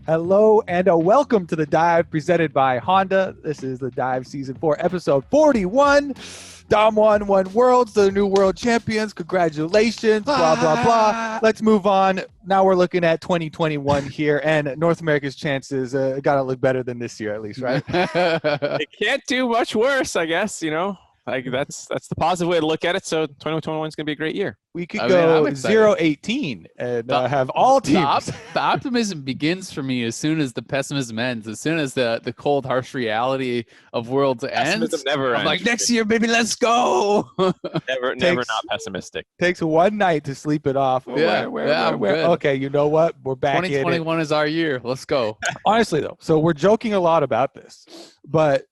Hello and welcome to the Dive presented by Honda. This is the Dive Season 4, Episode 41. DAMWON won Worlds, the new world champions. Congratulations, blah, blah, blah. Let's move on. Now we're looking at 2021 here, and North America's chances got to look better than this year at least, right? It can't do much worse, I guess, Like that's the positive way to look at it. So 2021 is going to be a great year. We could go 0-18 and have all teams. The optimism begins for me as soon as the pessimism ends. As soon as the cold, harsh reality of Worlds ends. Never I'm ends. like, next year, baby, let's go. never not pessimistic. Takes one night to sleep it off. Yeah, okay, you know what? We're back in it. 2021 is our year. Let's go. Honestly, though, so we're joking a lot about this, but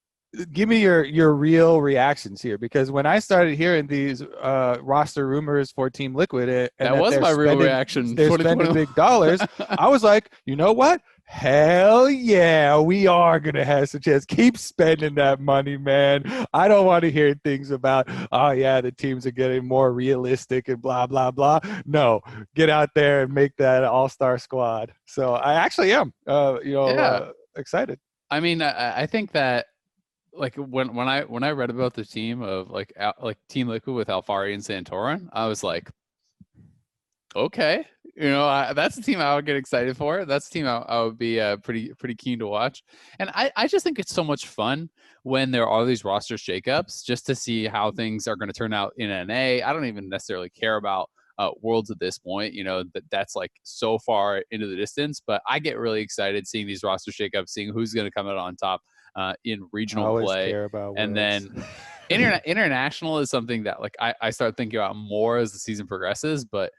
give me your real reactions here, because when I started hearing these roster rumors for Team Liquid, and that was my real reaction. They're spending big dollars. I was like, you know what? Hell yeah, we are gonna have some chance. Keep spending that money, man. I don't want to hear things about, oh yeah, the teams are getting more realistic and blah blah blah. No, get out there and make that all-star squad. So I actually am, excited. I mean, I think that. Like when I read about the team of like Team Liquid with Alfari and Santorin, I was like, okay, that's a team I would get excited for. That's a team I would be pretty keen to watch. And I just think it's so much fun when there are these roster shakeups, just to see how things are going to turn out in NA. I don't even necessarily care about Worlds at this point, that's like so far into the distance, but I get really excited seeing these roster shakeups, seeing who's going to come out on top in regional play. And then international is something that like I start thinking about more as the season progresses, but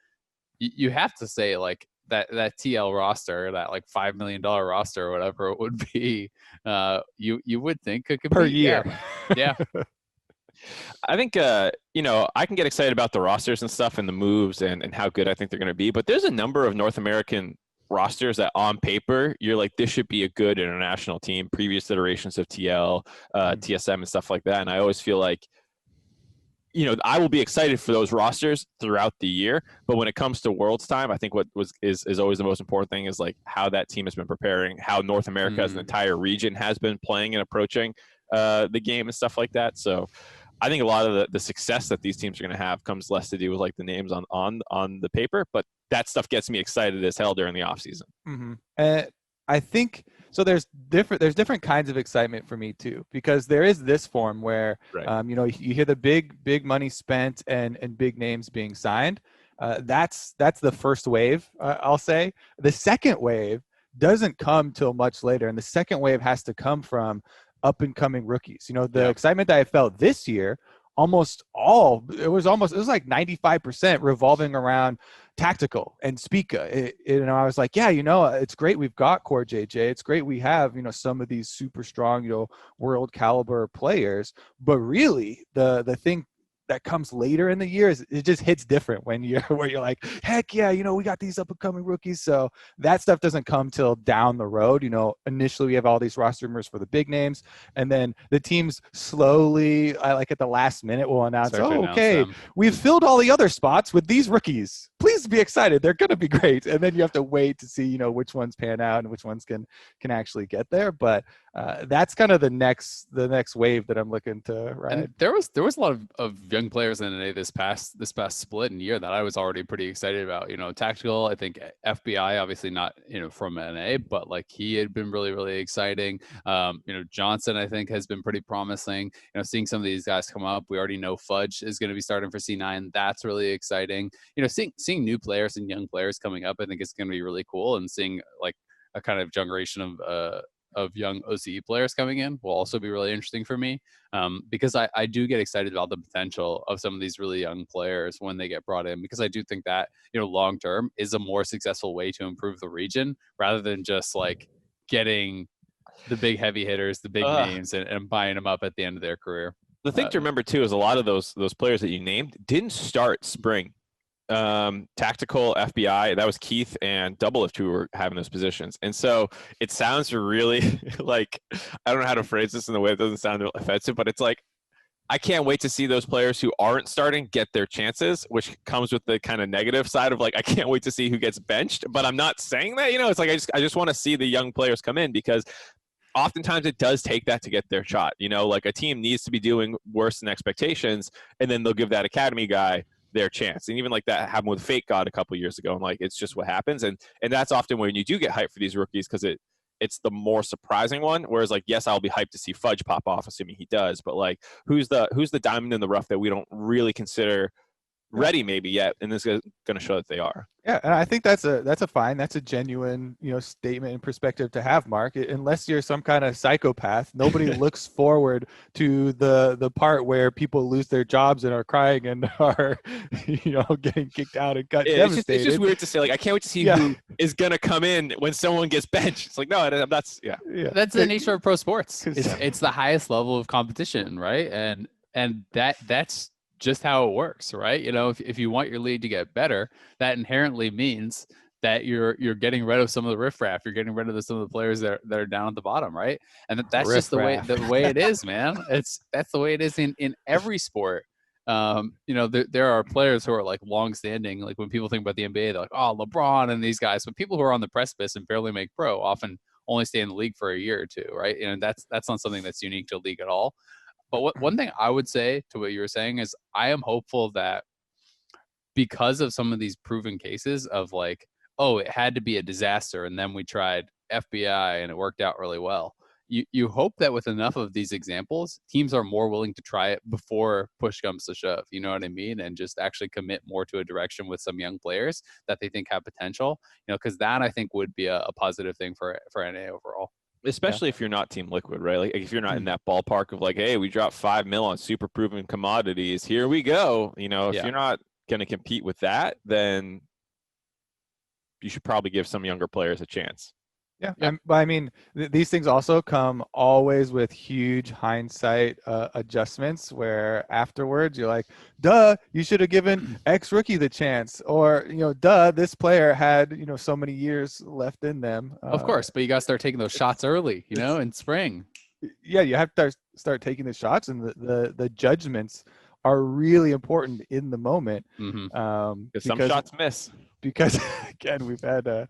you have to say like that TL roster, that like $5 million roster or whatever it would be, you would think it could per be year. Yeah. I think, I can get excited about the rosters and stuff and the moves and how good I think they're going to be. But there's a number of North American rosters that on paper, you're like, this should be a good international team, previous iterations of TL, TSM and stuff like that. And I always feel like, I will be excited for those rosters throughout the year. But when it comes to Worlds time, I think what is always the most important thing is like how that team has been preparing, how North America as an entire region has been playing and approaching the game and stuff like that. So I think a lot of the success that these teams are going to have comes less to do with like the names on the paper, but that stuff gets me excited as hell during the off season. Mm-hmm. I think so. There's different kinds of excitement for me too, because there is this form where you hear the big money spent and big names being signed. That's the first wave. I'll say the second wave doesn't come till much later, and the second wave has to come from up and coming rookies. The excitement that I felt this year, it was like 95% revolving around Tactical and Spica. I was like, it's great we've got Core JJ. It's great we have, some of these super strong, world caliber players. But really, the thing that comes later in the year is it just hits different when you're like, heck yeah, we got these up and coming rookies. So that stuff doesn't come till down the road. Initially we have all these roster rumors for the big names, and then the teams slowly, like at the last minute, will announce, we've filled all the other spots with these rookies. Please be excited. They're going to be great. And then you have to wait to see, which ones pan out and which ones can actually get there. But that's kind of the next wave that I'm looking to ride. And there was a lot of young players in NA this past split and year that I was already pretty excited about. Tactical, I think FBI, obviously not from NA, but like he had been really, really exciting. Johnson, I think, has been pretty promising. Seeing some of these guys come up. We already know Fudge is going to be starting for C9. That's really exciting. Seeing new players and young players coming up, I think it's going to be really cool. And seeing like a kind of generation of young OCE players coming in will also be really interesting for me, because I do get excited about the potential of some of these really young players when they get brought in, because I do think that long term is a more successful way to improve the region, rather than just like getting the big heavy hitters, the big names, and buying them up at the end of their career. The thing to remember too is a lot of those players that you named didn't start spring. Tactical, FBI, that was Keith and Doublelift who were having those positions. And so it sounds really like, I don't know how to phrase this in a way that doesn't sound offensive, but it's like I can't wait to see those players who aren't starting get their chances, which comes with the kind of negative side of like, I can't wait to see who gets benched. But I'm not saying that, it's like I just want to see the young players come in, because oftentimes it does take that to get their shot. Like a team needs to be doing worse than expectations, and then they'll give that academy guy their chance. And even like that happened with Fake God a couple years ago. And like, it's just what happens. And that's often when you do get hyped for these rookies, because it's the more surprising one. Whereas like, yes, I'll be hyped to see Fudge pop off, assuming he does. But like, who's the diamond in the rough that we don't really consider ready maybe yet, and this is going to show that they are. Yeah, and I think that's a genuine statement and perspective to have, Mark. Unless you're some kind of psychopath, nobody looks forward to the part where people lose their jobs and are crying and are getting kicked out and got devastated. It's just weird to say, like, I can't wait to see who is going to come in when someone gets benched. It's like, no, that's that's the nature of pro sports. It's the highest level of competition, right? And that's just how it works, right? If you want your league to get better, that inherently means that you're getting rid of some of the riffraff. You're getting rid of some of the players that are down at the bottom, right? And that's just the way it is, man. That's the way it is in every sport. There are players who are like long-standing. Like when people think about the NBA, they're like, oh, LeBron and these guys. But people who are on the precipice and barely make pro often only stay in the league for a year or two, right? And that's not something that's unique to the league at all. But one thing I would say to what you were saying is I am hopeful that because of some of these proven cases of like, oh, it had to be a disaster, and then we tried FBI and it worked out really well. You hope that with enough of these examples, teams are more willing to try it before push comes to shove. You know what I mean? And just actually commit more to a direction with some young players that they think have potential. Because that I think would be a positive thing for NA overall. Especially if you're not Team Liquid, right? Like if you're not in that ballpark of like, hey, we dropped $5 million on super proven commodities. Here we go. If you're not going to compete with that, then you should probably give some younger players a chance. Yeah. But I mean, these things also come always with huge hindsight adjustments where afterwards you're like, duh, you should have given X rookie the chance, or, duh, this player had, so many years left in them. Of course, but you got to start taking those shots early, in spring. Yeah, you have to start taking the shots, and the judgments are really important in the moment. Because some shots miss. Because, again, we've had a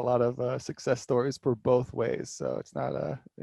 lot of success stories for both ways, so it's not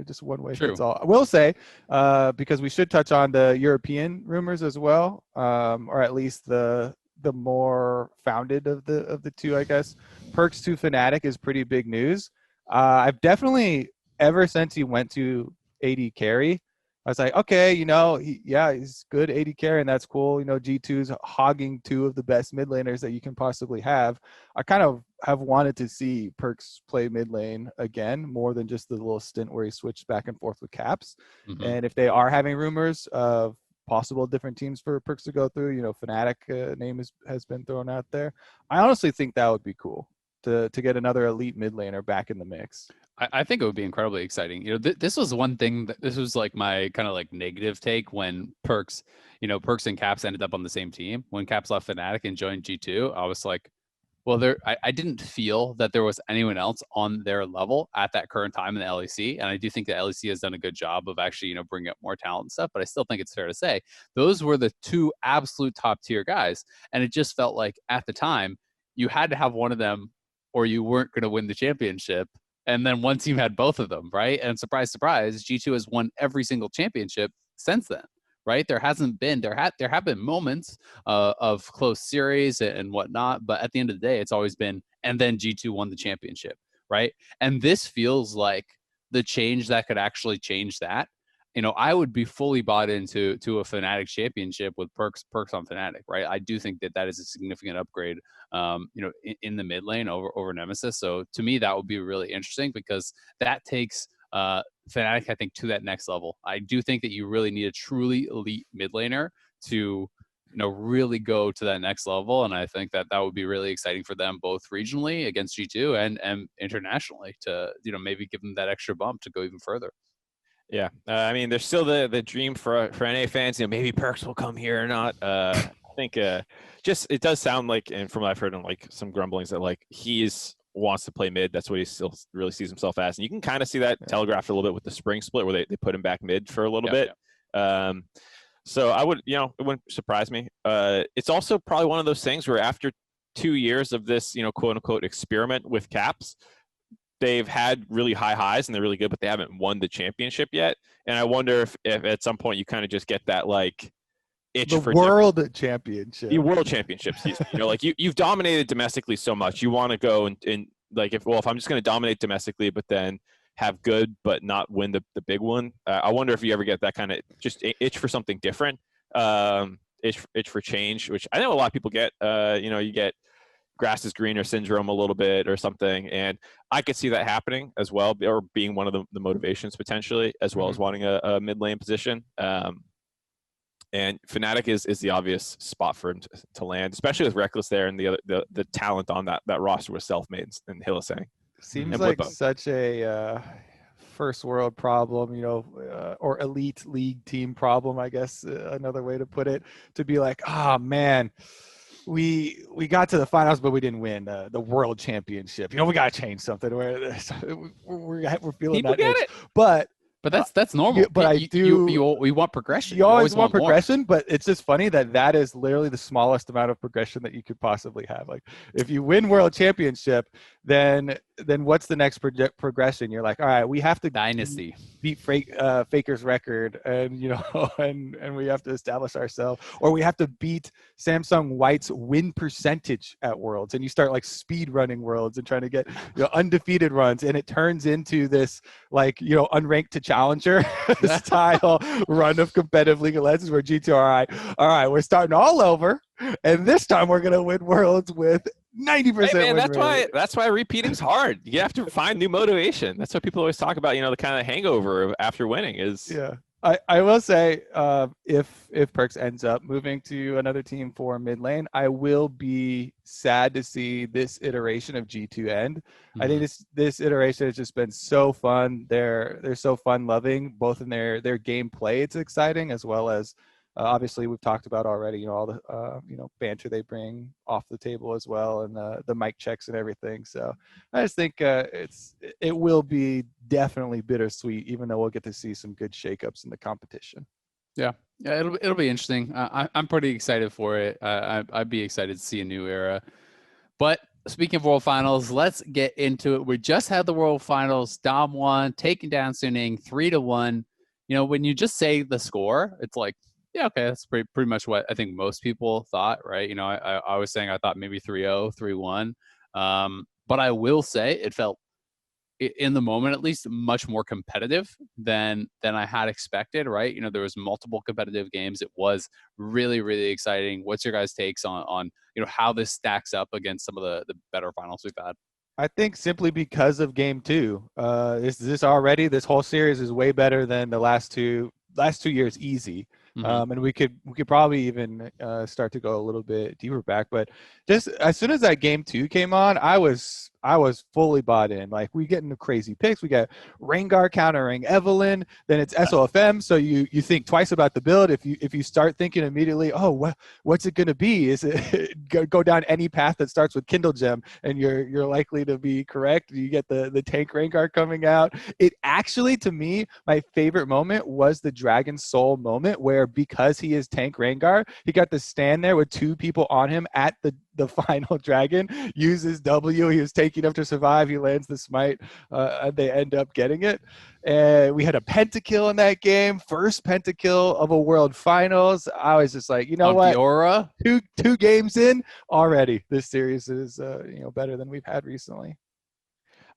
just one way fits all. I will say, because we should touch on the European rumors as well, or at least the more founded of the two, I guess. Perkz to Fnatic is pretty big news. I've definitely, ever since he went to AD carry, I was like, okay, he's good AD carry, and that's cool. G2's hogging two of the best mid laners that you can possibly have. I kind of have wanted to see Perkz play mid lane again, more than just the little stint where he switched back and forth with Caps. And if they are having rumors of possible different teams for Perkz to go through, Fnatic name has been thrown out there. I honestly think that would be cool to get another elite mid laner back in the mix. I think it would be incredibly exciting. This was one thing this was like my kind of like negative take when Perkz and Caps ended up on the same team. When Caps left Fnatic and joined G2, I was like, well, I didn't feel that there was anyone else on their level at that current time in the LEC. And I do think the LEC has done a good job of actually, bringing up more talent and stuff. But I still think it's fair to say those were the two absolute top tier guys. And it just felt like at the time you had to have one of them or you weren't going to win the championship. And then one team had both of them, right? And surprise, surprise, G2 has won every single championship since then, right? There have been moments of close series and whatnot, but at the end of the day, it's always been, and then G2 won the championship, right? And this feels like the change that could actually change that. I would be fully bought into a Fnatic championship with Perkz on Fnatic, right? I do think that is a significant upgrade, in the mid lane over Nemesis. So to me, that would be really interesting because that takes Fnatic, I think, to that next level. I do think that you really need a truly elite mid laner to, really go to that next level. And I think that would be really exciting for them both regionally against G2 and internationally to, maybe give them that extra bump to go even further. Yeah, I mean, there's still the dream for NA fans. Maybe Perkz will come here or not. I think just it does sound like, and from what I've heard on like some grumblings, that like wants to play mid. That's what he still really sees himself as, and you can kind of see that telegraphed a little bit with the spring split where they put him back mid for a little bit. So I would, it wouldn't surprise me. It's also probably one of those things where after 2 years of this, quote unquote experiment with caps, they've had really high highs and they're really good, but they haven't won the championship yet. And I wonder if at some point you kind of just get that like itch the for world championship. The world championships. Like you've dominated domestically so much. You want to go and like if I'm just going to dominate domestically, but then have good but not win the big one. I wonder if you ever get that kind of just itch for something different, itch for change, which I know a lot of people get. You get grass is greener syndrome a little bit or something, and I could see that happening as well, or being one of the motivations potentially, as well as wanting a mid lane position. And Fnatic is the obvious spot for him to land, especially with Reckless there and the talent on that roster with Selfmade and Hylissang. Seems like such a first world problem, or elite league team problem, I guess, another way to put it, to be like, oh man, we got to the finals, but we didn't win the world championship. We got to change something. We're feeling people that get itch. it. But that's normal. But we want progression. You always want progression, but it's just funny that is literally the smallest amount of progression that you could possibly have. Like if you win world championship, then what's the next progression? You're like, all right, we have to dynasty beat Faker's record, and and we have to establish ourselves, or we have to beat Samsung White's win percentage at Worlds, and you start like speed running Worlds and trying to get undefeated runs, and it turns into this like unranked to challenger style run of competitive League of Legends where G2 all right, we're starting all over, and this time we're gonna win Worlds with 90%. Hey man, that's why repeating's hard. You have to find new motivation. That's what people always talk about. The kind of hangover after winning is. Yeah, I will say, if Perkz ends up moving to another team for mid lane, I will be sad to see this iteration of G2 end. Mm-hmm. I think this iteration has just been so fun. They're so fun loving, both in their gameplay. It's exciting, as well as. Obviously, we've talked about already, all the banter they bring off the table as well, and the mic checks and everything. So I just think it will be definitely bittersweet, even though we'll get to see some good shakeups in the competition. Yeah, it'll be interesting. I'm pretty excited for it. I'd be excited to see a new era. But speaking of World Finals, let's get into it. We just had the World Finals. DAMWON taking down Suning 3-1. When you just say the score, it's like. Yeah, okay, that's pretty much what I think most people thought, right? I was saying I thought maybe 3-0, 3-1. But I will say it felt, in the moment at least, much more competitive than I had expected, right? There was multiple competitive games. It was really, really exciting. What's your guys' takes on how this stacks up against some of the better finals we've had? I think simply because of game 2. This whole series is way better than the last two years, easy. Mm-hmm. And we could probably even start to go a little bit deeper back, but just as soon as that game 2 came on, I was fully bought in. Like, we get into crazy picks. We got Rengar countering Evelyn, then it's SOFM. So you think twice about the build. If you start thinking immediately, oh, what's it going to be? Is it go down any path that starts with Kindle Gem, and you're likely to be correct. You get the tank Rengar coming out. It actually, to me, my favorite moment was the Dragon Soul moment, where because he is tank Rengar, he got to stand there with 2 people on him at the final dragon, uses W. He was taking up to survive. He lands the smite. They end up getting it. And we had a pentakill in that game. First pentakill of a world finals. I was just like, what? Fiora? Two games in already. This series is better than we've had recently.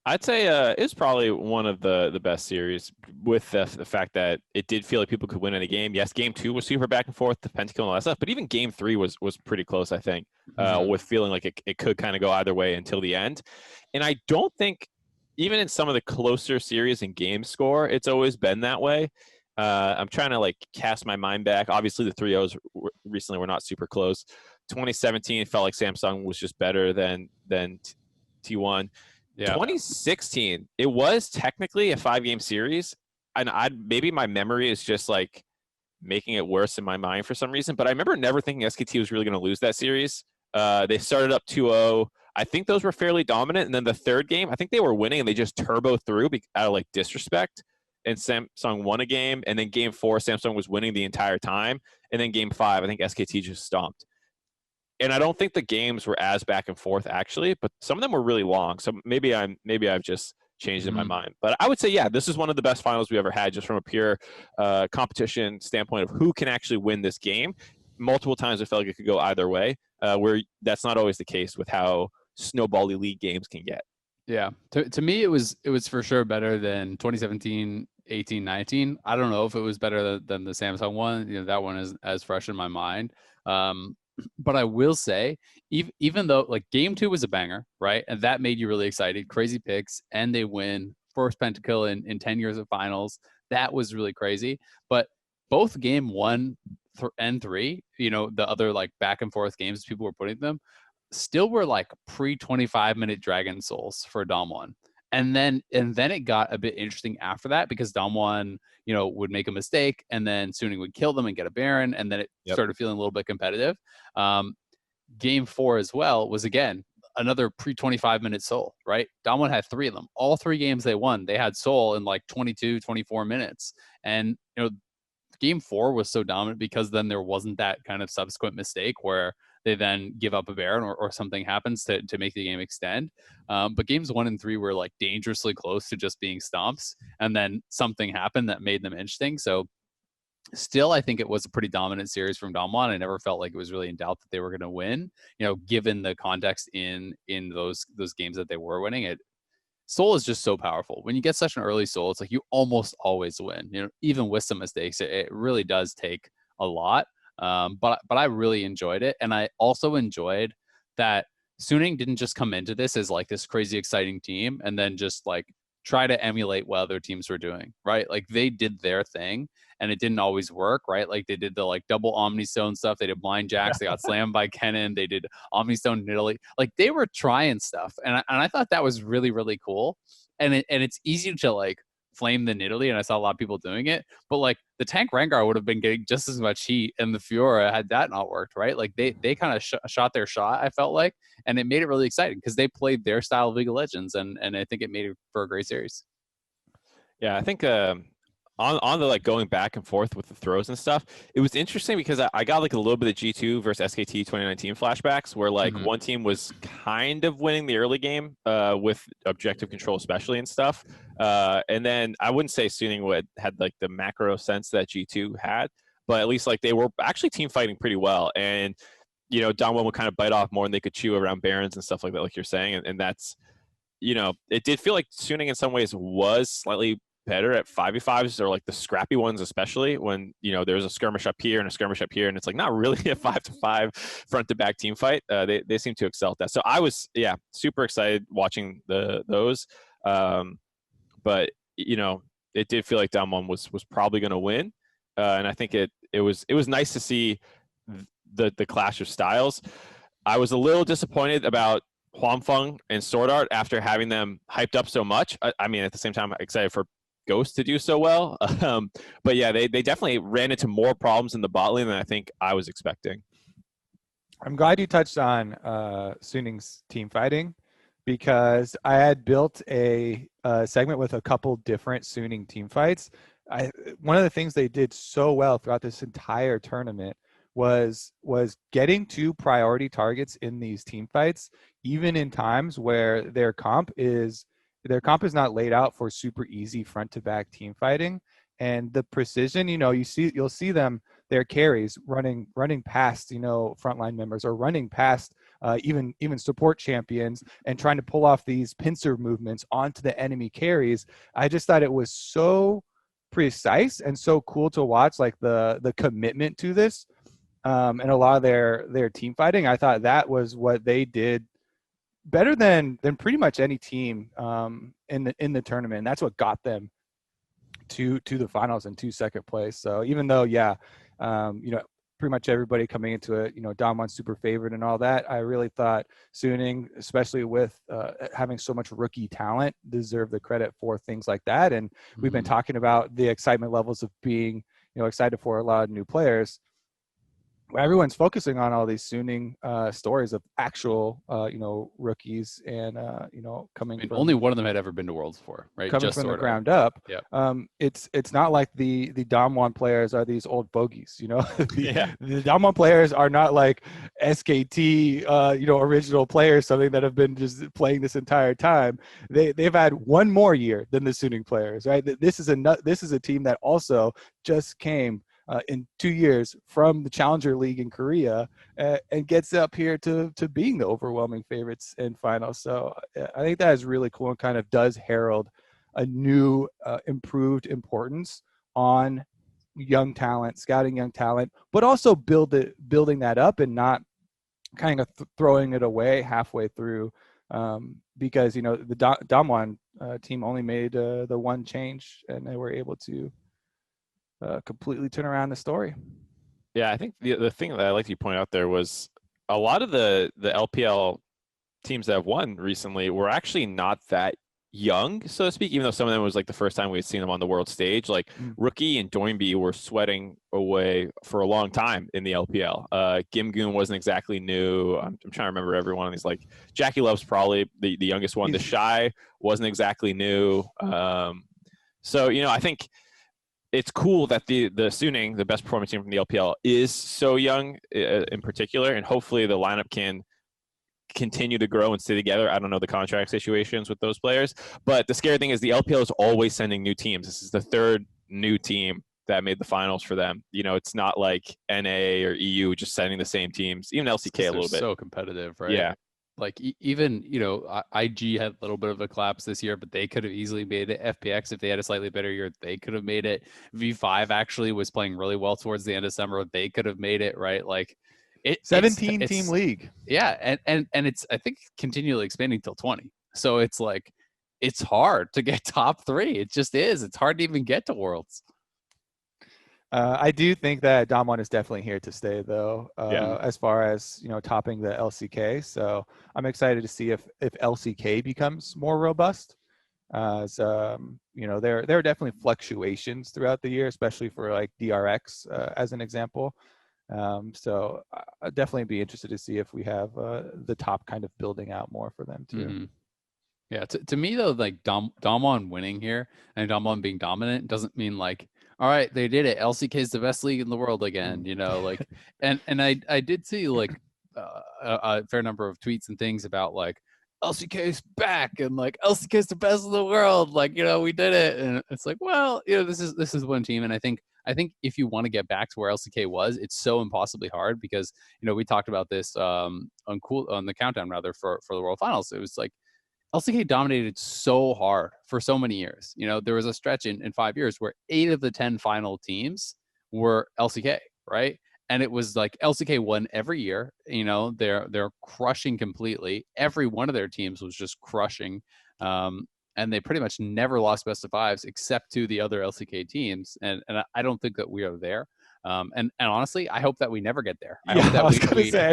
I'd say it's probably one of the best series, with the fact that it did feel like people could win in a game. Yes, game 2 was super back and forth, the pentakill and all that stuff, but even game 3 was pretty close, I think, with feeling like it could kind of go either way until the end. And I don't think, even in some of the closer series in game score, it's always been that way. I'm trying to cast my mind back. Obviously, the 3-0s recently were not super close. 2017 felt like Samsung was just better than T1. Yeah. 2016, it was technically a 5-game series, and maybe my memory is just making it worse in my mind for some reason, but I remember never thinking SKT was really going to lose that series. They started up 2-0. I think those were fairly dominant, and then the third game, I think they were winning, and they just turbo through out of disrespect. and Samsung won a game, and then game 4, Samsung was winning the entire time, and then game 5, I think SKT just stomped. And I don't think the games were as back and forth actually, but some of them were really long. So maybe I've just changed in my mind. But I would say, yeah, this is one of the best finals we ever had, just from a pure competition standpoint of who can actually win this game. Multiple times I felt like it could go either way, where that's not always the case with how snowball league games can get. Yeah, to me, it was for sure better than 2017, 18, 19. I don't know if it was better than the Samsung one. You know, that one is as fresh in my mind. But I will say, even though like game 2 was a banger, right? And that made you really excited. Crazy picks, and they win first pentakill in 10 years of finals. That was really crazy. But both game 1 and 3, you know, the other like back and forth games people were putting them, still were like pre 25-minute Dragon Souls for DAMWON. And then it got a bit interesting after that, because DAMWON, you know, would make a mistake, and then Suning would kill them and get a Baron, and then it started feeling a little bit competitive. Game 4 as well was, again, another pre 25-minute Soul, right? DAMWON had 3 of them. All 3 games they won, they had Soul in like 22, 24 minutes. And, you know, game 4 was so dominant because then there wasn't that kind of subsequent mistake where they then give up a Baron or something happens to make the game extend. But games 1 and 3 were like dangerously close to just being stomps. And then something happened that made them interesting. So still, I think it was a pretty dominant series from DAMWON. I never felt like it was really in doubt that they were going to win, you know, given the context in those games that they were winning. Soul is just so powerful. When you get such an early Soul, it's like you almost always win. You know, even with some mistakes, it really does take a lot. But I really enjoyed it, and I also enjoyed that Suning didn't just come into this as like this crazy exciting team and then just like try to emulate what other teams were doing, right? Like they did their thing, and it didn't always work, right? Like they did the like double Omnistone stuff, they did blind jacks, they got slammed by Kennen, they did Omnistone in Italy. Like they were trying stuff, and I thought that was really, really cool. And it's easy to like flame the Nidalee, and I saw a lot of people doing it, but like the tank Rengar would have been getting just as much heat, and the Fiora had that not worked, right? Like they kind of shot their shot, I felt like, and it made it really exciting because they played their style of League of Legends, and I think it made it for a great series. Yeah, I think on the like going back and forth with the throws and stuff, it was interesting because I got like a little bit of G2 versus SKT 2019 flashbacks where like one team was kind of winning the early game with objective control especially and stuff. And then I wouldn't say Suning had like the macro sense that G2 had, but at least like they were actually team fighting pretty well. And, you know, DAMWON would kind of bite off more and they could chew around Barons and stuff like that, like you're saying. And that's, you know, it did feel like Suning in some ways was slightly better at 5v5s, or like the scrappy ones, especially when, you know, there's a skirmish up here and a skirmish up here, and it's like not really a 5-to-5 front to back team fight. They seem to excel at that. So I was super excited watching those. But you know, it did feel like DAMWON was probably going to win, and I think it was nice to see the clash of styles. I was a little disappointed about Hwamfeng and Sword Art after having them hyped up so much. I mean, at the same time, I'm excited for Ghost to do so well. But yeah, they definitely ran into more problems in the bot lane than I think I was expecting. I'm glad you touched on Suning's team fighting, because I had built a segment with a couple different Suning team fights. One of the things they did so well throughout this entire tournament was getting to priority targets in these team fights, even in times where their comp is not laid out for super easy front to back team fighting. And the precision, you know, you'll see them, their carries running past, you know, frontline members, or running past even support champions, and trying to pull off these pincer movements onto the enemy carries. I just thought it was so precise and so cool to watch, like the commitment to this, and a lot of their team fighting. I thought that was what they did better than pretty much any team in the tournament. And that's what got them to the finals and to second place. So even though, you know, pretty much everybody coming into it, you know, DAMWON's super favorite and all that, I really thought Suning, especially with having so much rookie talent, deserved the credit for things like that. And we've been talking about the excitement levels of being, you know, excited for a lot of new players. everyone's focusing on all these Suning stories of actual, rookies and, coming from only one of them had ever been to Worlds before, right? coming Just from the sort of. ground up. Yeah. It's not like the DAMWON players are these old bogeys, Yeah. The DAMWON players are not like SKT, original players, something that have been just playing this entire time. They've had one more year than the Suning players, right? This is a team that also just came in 2 years from the Challenger League in Korea and gets up here to being the overwhelming favorites in finals. So I think that is really cool and kind of does herald a new improved importance on young talent, scouting young talent, but also building that up and not kind of throwing it away halfway through, because the DAMWON team only made the one change and they were able to completely turn around the story. Yeah, I think the thing that I like you point out there was a lot of the LPL teams that have won recently were actually not that young, so to speak, even though some of them was like the first time we had seen them on the world stage. Like Rookie and Doinby were sweating away for a long time in the LPL. Gimgoon wasn't exactly new. I'm trying to remember every one of these. Like Jackie Love's probably the youngest one. The Shy wasn't exactly new. So, I think it's cool that the Suning, the best performing team from the LPL, is so young in particular, and hopefully the lineup can continue to grow and stay together. I don't know the contract situations with those players, but the scary thing is the LPL is always sending new teams. This is the third new team that made the finals for them. It's not like NA or EU just sending the same teams, even LCK a little bit. So competitive, right? Yeah. Like even, IG had a little bit of a collapse this year, but they could have easily made it. FPX, if they had a slightly better year, they could have made it. V5 actually was playing really well towards the end of summer. They could have made it, right? Like 17 team league. Yeah. And it's, I think, continually expanding till 20. So it's like, it's hard to get top 3. It just is. It's hard to even get to Worlds. I do think that DAMWON is definitely here to stay, though, as far as, topping the LCK. So I'm excited to see if LCK becomes more robust. There are definitely fluctuations throughout the year, especially for like DRX as an example. So I'd definitely be interested to see if we have the top kind of building out more for them too. Mm-hmm. Yeah, to me though, like DAMWON winning here and DAMWON being dominant doesn't mean like, all right, they did it. LCK is the best league in the world again, like, and I did see like a fair number of tweets and things about like LCK is back and like LCK is the best in the world, like we did it, and it's like, well, this is one team, and I think if you want to get back to where LCK was, it's so impossibly hard because we talked about this on the countdown rather for the World Finals. It was like LCK dominated so hard for so many years. There was a stretch in 5 years where 8 of the 10 final teams were LCK, right? And it was like LCK won every year. They're crushing completely. Every one of their teams was just crushing. And they pretty much never lost best of 5s except to the other LCK teams. And I don't think that we are there. And honestly, I hope that we never get there. I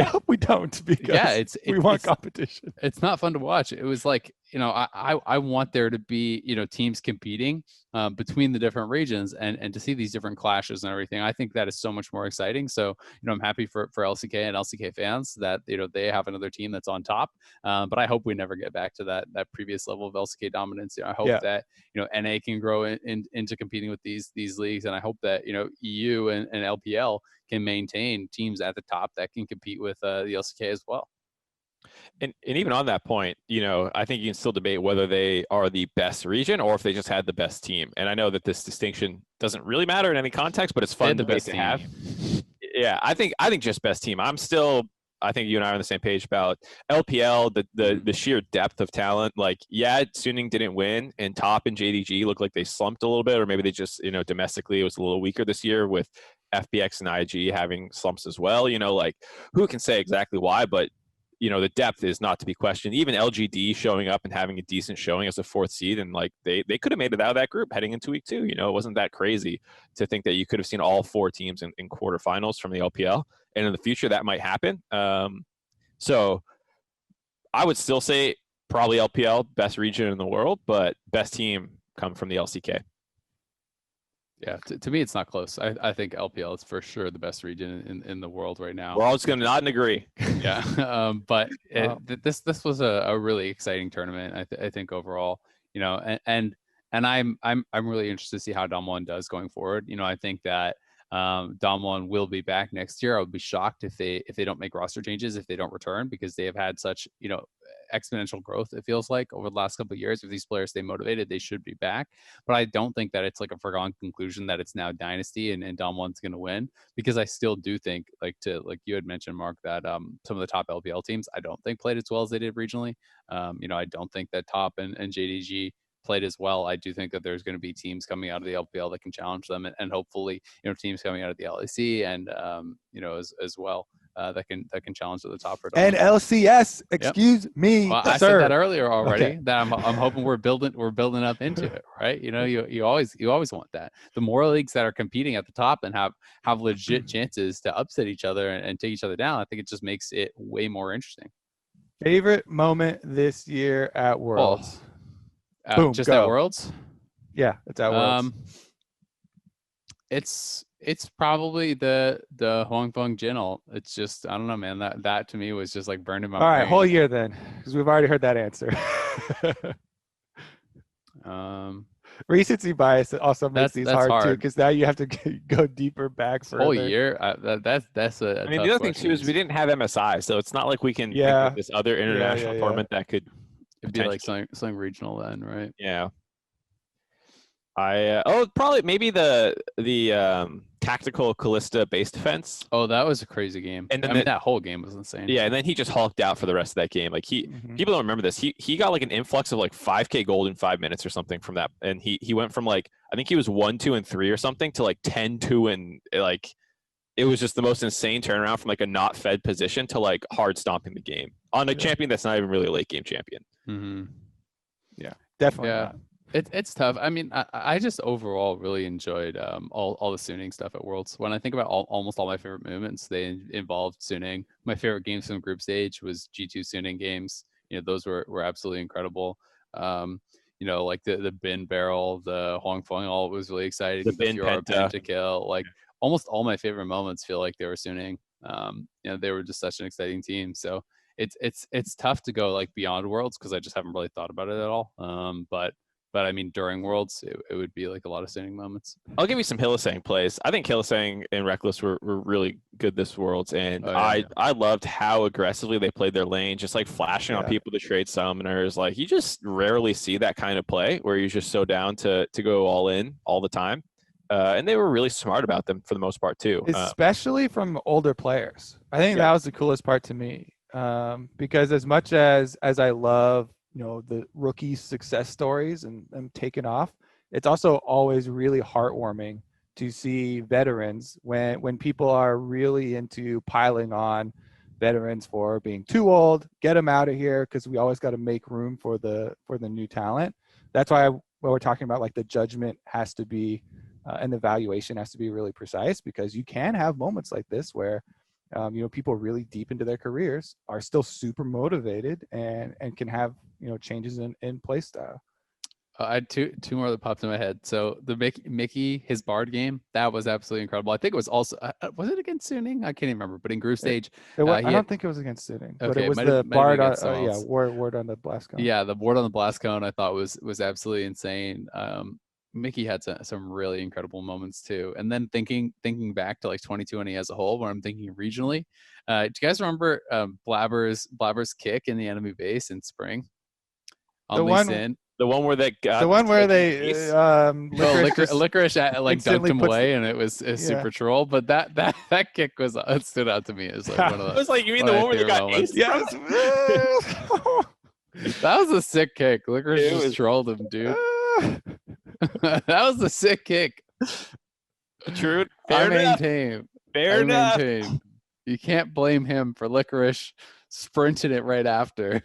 hope we don't, because we want competition. It's not fun to watch. It was like, I want there to be, teams competing between the different regions and to see these different clashes and everything. I think that is so much more exciting. So, I'm happy for LCK and LCK fans that, they have another team that's on top. But I hope we never get back to that previous level of LCK dominance. I hope that, NA can grow into competing with these leagues. And I hope that, EU and LPL can maintain teams at the top that can compete with the LCK as well. And even on that point, I think you can still debate whether they are the best region or if they just had the best team. And I know that this distinction doesn't really matter in any context, but it's fun debate to have. Yeah, I think just best team. I think you and I are on the same page about LPL, the sheer depth of talent. Like, yeah, Suning didn't win, and Top and JDG look like they slumped a little bit, or maybe they just, domestically it was a little weaker this year with FBX and IG having slumps as well. Like, who can say exactly why, but the depth is not to be questioned. Even LGD showing up and having a decent showing as a 4th seed, and like they could have made it out of that group heading into week 2. It wasn't that crazy to think that you could have seen all 4 teams in quarterfinals from the LPL, and in the future that might happen. So I would still say probably LPL best region in the world, but best team come from the LCK. Yeah, to me, it's not close. I think LPL is for sure the best region in the world right now. We're all just going to nod and agree. Yeah, but this was a really exciting tournament. I think overall, you know, and I'm really interested to see how DAMWON does going forward. You know, I think that DAMWON will be back next year. I would be shocked if they don't make roster changes, if they don't return, because they have had such, you know, exponential growth, it feels like, over the last couple of years. If these players stay motivated, they should be back. But I don't think that it's like a foregone conclusion that it's now dynasty and DAMWON's going to win, because I still do think, like you had mentioned, Mark, that some of the top LPL teams I don't think played as well as they did regionally. You know, I don't think that Top and JDG played as well. I do think that there's going to be teams coming out of the LPL that can challenge them, and hopefully, you know, teams coming out of the LEC and you know, as well, that can challenge to the top for and LCS. Excuse me, well, sir. I said that earlier already. Okay. That I'm hoping we're building up into it, right? You know, you always want that. The more leagues that are competing at the top and have legit chances to upset each other and take each other down, I think it just makes it way more interesting. Favorite moment this year at Worlds? Boom, just go. at Worlds? Yeah, it's at Worlds. It's probably the Hong Kong Jingle. It's just, I don't know, man. That to me was just like burned in my brain. All right, whole year then, because we've already heard that answer. Recency bias also makes these hard too, because now you have to go deeper back further. Whole year. That's a I mean, the other thing too is we didn't have MSI, so it's not like we can pick up this other international tournament that could. It'd be like something regional then, right? Yeah. Probably maybe the tactical Callista base defense. Oh, that was a crazy game. And then that whole game was insane. Yeah, and then he just hulked out for the rest of that game. Like people don't remember this. He got like an influx of like 5K gold in 5 minutes or something from that, and he went from like, I think he was 1, 2, and 3 or something to like 10, 2, and like it was just the most insane turnaround from like a not fed position to like hard stomping the game on a champion that's not even really a late game champion. Mm-hmm. Yeah, definitely. Yeah. Not. It's tough. I mean, I just overall really enjoyed all the Suning stuff at Worlds. When I think about almost all my favorite movements, they involved Suning. My favorite games from group stage was G2 Suning games. You know, those were absolutely incredible. You know, like the bin barrel, the Huang Feng, all was really exciting. The bin pentakill, like almost all my favorite moments feel like they were Suning. You know, they were just such an exciting team. So it's tough to go like beyond Worlds because I just haven't really thought about it at all. But I mean, during Worlds, it would be like a lot of standing moments. I'll give you some Hylissang plays. I think Hylissang and Reckless were really good this Worlds, and I loved how aggressively they played their lane, just like flashing on people to trade summoners. Like, you just rarely see that kind of play where you're just so down to go all in all the time. And they were really smart about them for the most part too. Especially from older players. I think that was the coolest part to me. Because as much as I love, you know, the rookie success stories and taking off, it's also always really heartwarming to see veterans when people are really into piling on veterans for being too old, get them out of here, because we always got to make room for the new talent. That's why when we're talking about like the judgment has to be and the valuation has to be really precise, because you can have moments like this where you know, people really deep into their careers are still super motivated and can have, you know, changes in play style. I had two more that popped in my head. So the Mickey, his Bard game, that was absolutely incredible. I think it was also, was it against Suning? I can't even remember, but in group stage. I don't think it was against Suning, but it was the Bard on, ward on the blast cone. Yeah, the ward on the blast cone I thought was absolutely insane. Mickey had some really incredible moments too. And then thinking back to like 2020 as a whole, when I'm thinking regionally, do you guys remember Blabber's kick in the enemy base in spring? The one where they got the one where they Licorice like dunked him away, and it was super troll. But that kick stood out to me as like one of the. It was like, you mean the one where they got ace? Yes. That was a sick kick. Licorice just trolled him, dude. That was a sick kick. True. I maintain. You can't blame him for Licorice sprinting it right after.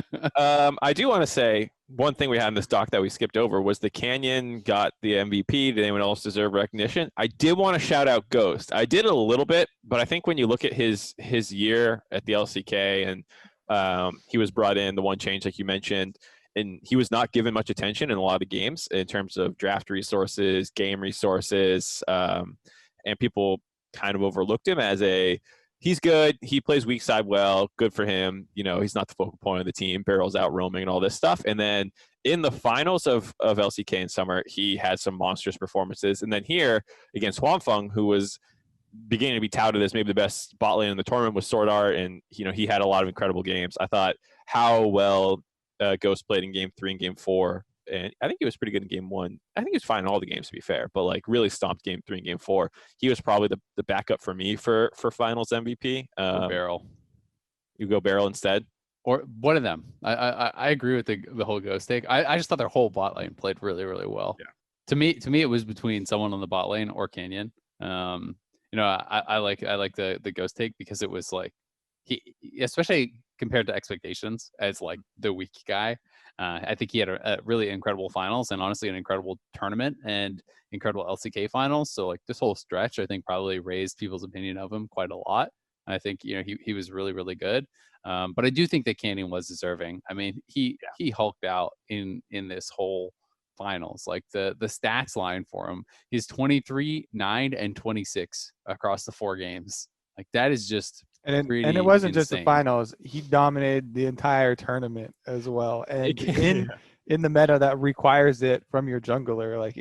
I do want to say one thing we had in this doc that we skipped over was the Canyon got the MVP. Did anyone else deserve recognition? I did want to shout out Ghost. I did a little bit, but I think when you look at his year at the LCK and he was brought in, the one change like you mentioned, and he was not given much attention in a lot of games in terms of draft resources, game resources, and people kind of overlooked him as he's good, he plays weak side well, good for him. He's not the focal point of the team, barrels out roaming and all this stuff. And then in the finals of LCK in summer, he had some monstrous performances. And then here against Huanfeng, who was beginning to be touted as maybe the best bot lane in the tournament with Sword Art, and he had a lot of incredible games. I thought how well Ghost played in game 3 and game 4, and I think he was pretty good in game 1. I think he was fine in all the games, to be fair, but like really stomped game 3 and game 4. He was probably the backup for me for finals MVP. Barrel. You go Barrel instead, or one of them. I agree with the whole Ghost take. I just thought their whole bot lane played really, really well. Yeah. To me it was between someone on the bot lane or Canyon. I like the Ghost take because it was like he, especially compared to expectations as like the weak guy. I think he had a really incredible finals and honestly an incredible tournament and incredible LCK finals. So like this whole stretch, I think probably raised people's opinion of him quite a lot. I think he was really, really good. But I do think that Canyon was deserving. I mean, he hulked out in this whole finals. Like the stats line for him, he's 23, 9, and 26 across the 4 games. Like that is just and it wasn't insane. Just the finals. He dominated the entire tournament as well. And in the meta that requires it from your jungler, like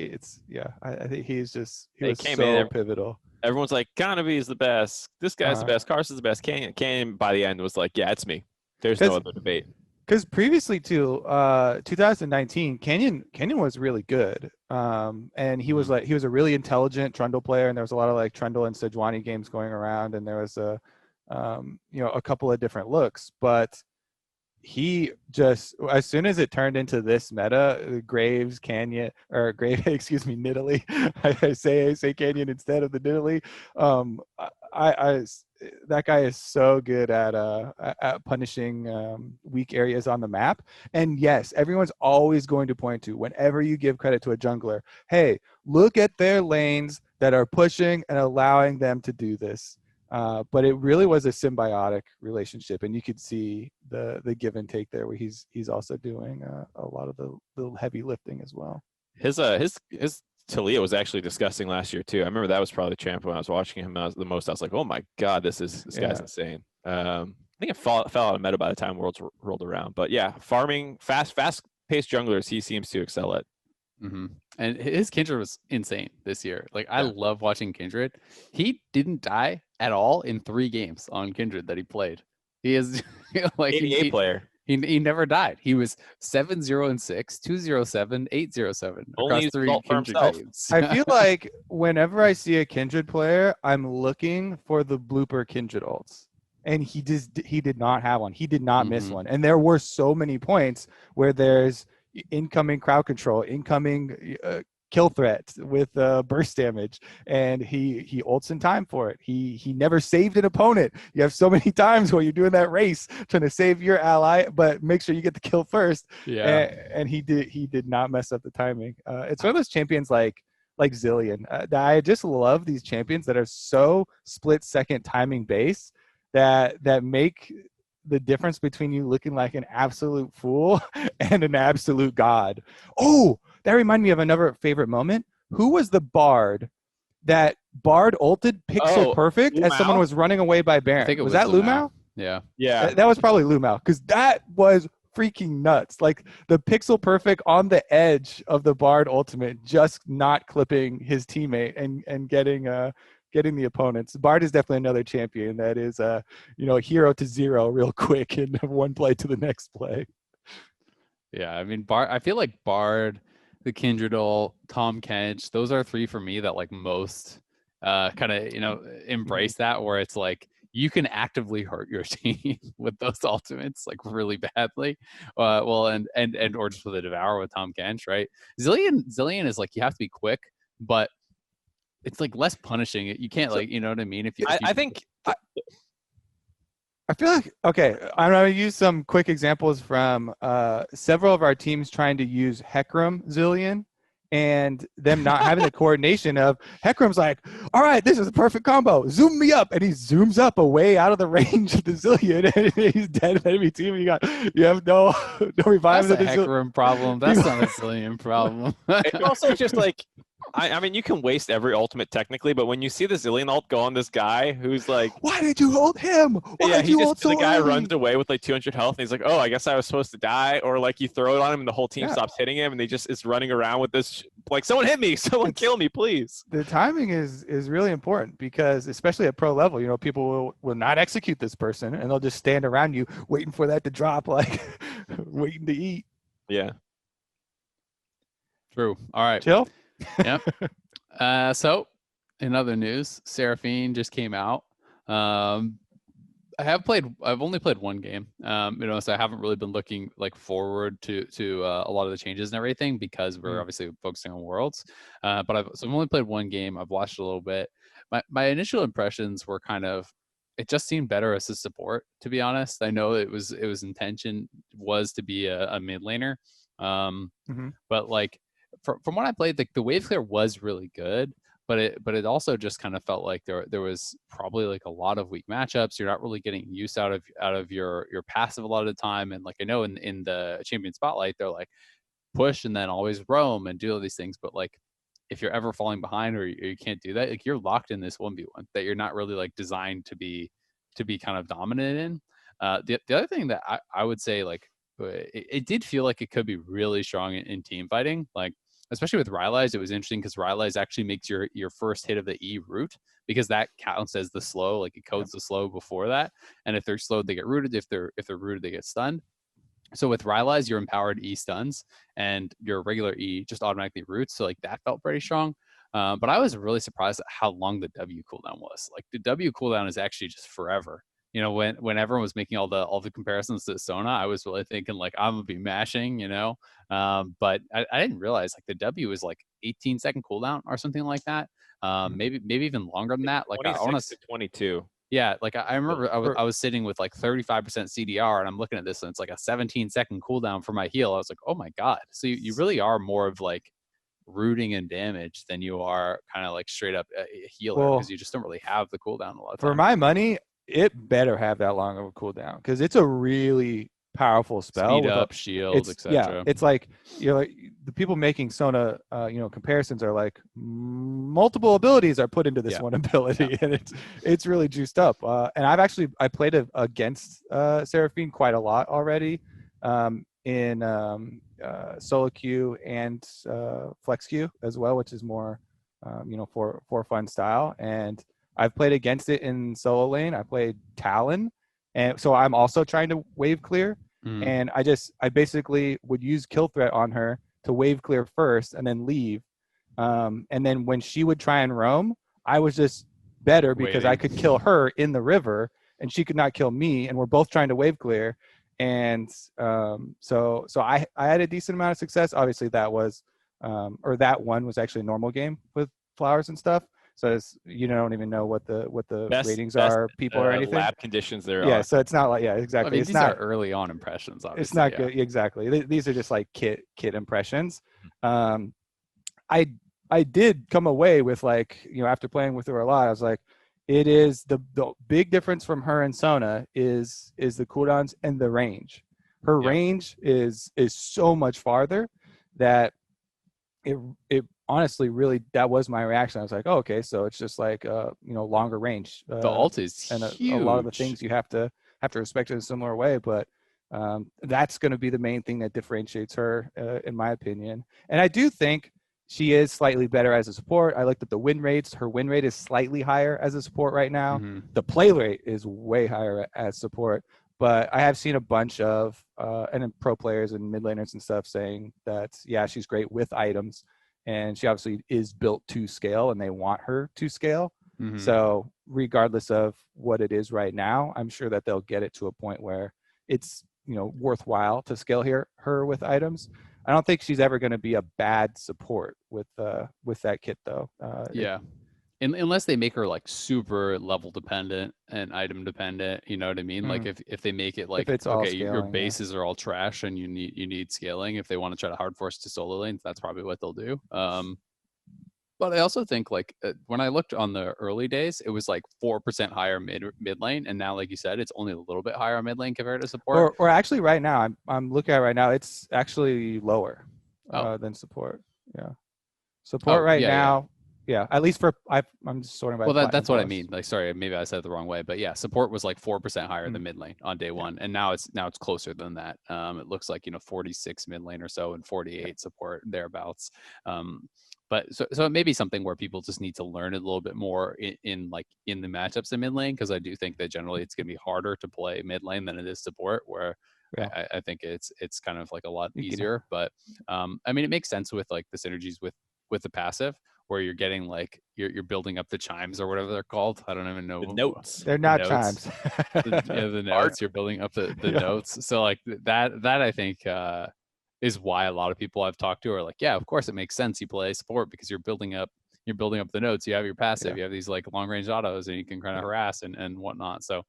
I think he was so pivotal. Everyone's like, Konabi is the best. This guy's the best. Carson's the best. Canyon by the end was like, yeah, it's me. There's no other debate. Because previously to 2019, Canyon was really good, and he was a really intelligent Trundle player, and there was a lot of like Trundle and Sejuani games going around, and there was a couple of different looks, but he just, as soon as it turned into this meta, Graves, Canyon, or Grave, excuse me, Nidalee. I say Canyon instead of the Nidalee. That guy is so good at punishing weak areas on the map. And yes, everyone's always going to point to, whenever you give credit to a jungler, hey, look at their lanes that are pushing and allowing them to do this. But it really was a symbiotic relationship, and you could see the give and take there, where he's also doing a lot of the heavy lifting as well. His Talia was actually disgusting last year too. I remember that was probably the champ when I was watching him the most. I was like, oh my god, this guy's insane. I think it fell out of meta by the time Worlds rolled around. But yeah, farming fast paced junglers, he seems to excel at. Mm-hmm. And his Kindred was insane this year. Like I love watching Kindred. He didn't die at all in 3 games on Kindred that he played. He is like 88 player. He never died. He was 7-0-6, 2-0-7, 8-0-7 across 3 Kindred games. I feel like whenever I see a Kindred player, I'm looking for the blooper Kindred ults. And he did not have one. He did not miss one. And there were so many points where there's incoming crowd control, incoming kill threat with burst damage, and he ults in time for it. He never saved an opponent. You have so many times where you're doing that race trying to save your ally, but make sure you get the kill first. Yeah, and he did not mess up the timing. It's one of those champions like Zilean. I just love these champions that are so split second timing based that make the difference between you looking like an absolute fool and an absolute god. Oh, that reminded me of another favorite moment. Who was the bard that Bard ulted pixel perfect Lumao? As someone was running away by Baron? I think it was that Lumao? Lumao? Yeah. That was probably Lumao, because that was freaking nuts. Like the pixel perfect on the edge of the Bard ultimate, just not clipping his teammate and getting the opponents. Bard is definitely another champion that is hero to zero real quick in one play to the next play. Yeah, I mean I feel like Bard, the Kindred ult, Tom Kench, those are 3 for me that like most kind of embrace that, where it's like you can actively hurt your team with those ultimates like really badly. And or just with a Devour with Tom Kench, right? Zilean is like you have to be quick, but it's like less punishing. You can't you know what I mean? I feel like, okay, I'm going to use some quick examples from several of our teams trying to use Hecarim Zilean, and them not having the coordination of Hecarim's like, all right, this is a perfect combo. Zoom me up. And he zooms up away out of the range of the Zilean, and he's dead of enemy team. You have no revives. That's a Hecarim problem. That's not a Zilean problem. It's also just like, I mean, you can waste every ultimate technically, but when you see the Zilean ult go on this guy who's like, why did you ult him? The guy runs away with like 200 health, and he's like, oh, I guess I was supposed to die, or like you throw it on him and the whole team stops hitting him, and they just is running around with this like, someone hit me, someone kill me, please. The timing is really important, because especially at pro level, people will not execute this person, and they'll just stand around you waiting for that to drop, like waiting to eat. Yeah. True. All right. Chill. Yep. So in other news, Seraphine just came out. I've only played one game, so I haven't really been looking like forward to a lot of the changes and everything, because we're obviously focusing on Worlds. But I've only played one game. I've watched a little bit. My initial impressions were kind of, it just seemed better as a support, to be honest. I know it was intention was to be a mid laner, but like from what I played, like the wave clear was really good. But it also just kind of felt like there was probably like a lot of weak matchups. You're not really getting use out of your passive a lot of the time. And like I know in the champion spotlight, they're like push and then always roam and do all these things. But like if you're ever falling behind or you can't do that, like you're locked in this 1v1 that you're not really like designed to be kind of dominant in. The other thing that I would say, like it did feel like it could be really strong in team fighting, like. Especially with Rylai's, it was interesting because Rylai's actually makes your first hit of the E root, because that counts as the slow, like it codes the slow before that. And if they're slowed, they get rooted. If they're rooted, they get stunned. So with Rylai's, your empowered E stuns and your regular E just automatically roots. So like that felt pretty strong. But I was really surprised at how long the W cooldown was. Like the W cooldown is actually just forever. When everyone was making all the comparisons to Sona, I was really thinking like I'm gonna be mashing, but I didn't realize like the W is like 18-second cooldown or something like that. Maybe even longer than that. Like 26 to 22. Yeah, like I remember I was sitting with like 35% CDR, and I'm looking at this, and it's like a 17-second cooldown for my heal. I was like, oh my god! So you really are more of like rooting and damage than you are kind of like straight up a healer, because you just don't really have the cooldown a lot of time. For my money, it better have that long of a cooldown, because it's a really powerful spell. Speed up, shield, etc. Yeah, it's like like the people making Sona, comparisons are like multiple abilities are put into this one ability, and it's really juiced up. And I played against Seraphine quite a lot already, in solo queue and flex queue as well, which is more, for fun style. And I've played against it in solo lane. I played Talon, and so I'm also trying to wave clear. And I basically would use kill threat on her to wave clear first and then leave. And then when she would try and roam, I was just better because I could kill her in the river and she could not kill me. And we're both trying to wave clear. And so I had a decent amount of success. Obviously that that one was actually a normal game with flowers and stuff. So you don't even know what the ratings are, people or anything. Lab conditions there are. Yeah, so it's not like, exactly. I mean, it's these not are early on impressions, obviously. It's not good, exactly. These are just like kit impressions. I did come away with like, after playing with her a lot, I was like, it is the big difference from her and Sona is the cooldowns and the range. Her range is so much farther that it honestly really, that was my reaction. I was like, oh, okay, so it's just like longer range. The ult is and huge. A lot of the things you have to respect in a similar way, but that's going to be the main thing that differentiates her, in my opinion. And I do think she is slightly better as a support. I looked at the win rates. Her win rate is slightly higher as a support right now. The play rate is way higher as support. But I have seen a bunch of and pro players and mid laners and stuff saying that, she's great with items. And she obviously is built to scale, and they want her to scale. So regardless of what it is right now, I'm sure that they'll get it to a point where it's worthwhile to scale her with items. I don't think she's ever going to be a bad support with that kit, though. unless they make her like super level dependent and item dependent, you know what I mean? Like if they make it like, it's all okay, your scaling, bases are all trash and you need scaling. If they want to try to hard force to solo lanes, that's probably what they'll do. But I also think like when I looked on the early days, it was like 4% higher mid lane, and now like you said, it's only a little bit higher on mid lane compared to support. Or actually, right now I'm looking at it right now. It's actually lower Oh. than support. Yeah, support right now. Yeah, at least for I'm just sorting by. Well, that's what I mean. Like, sorry, maybe I said it the wrong way, but yeah, support was like 4% higher than mid lane on day one, and now it's closer than that. It looks like 46 mid lane or so, and 48 support thereabouts. But so it may be something where people just need to learn a little bit more in the matchups in mid lane, because I do think that generally it's going to be harder to play mid lane than it is support, where I think it's kind of like a lot easier. But I mean, it makes sense with like the synergies with the passive, where you're getting like you're building up the chimes or whatever they're called. I don't even know. The notes. They're not chimes. The notes. You're building up the notes. So like that I think is why a lot of people I've talked to are like, yeah, of course it makes sense you play support, because you're building up the notes. You have your passive. You have these like long range autos, and you can kind of harass and whatnot. So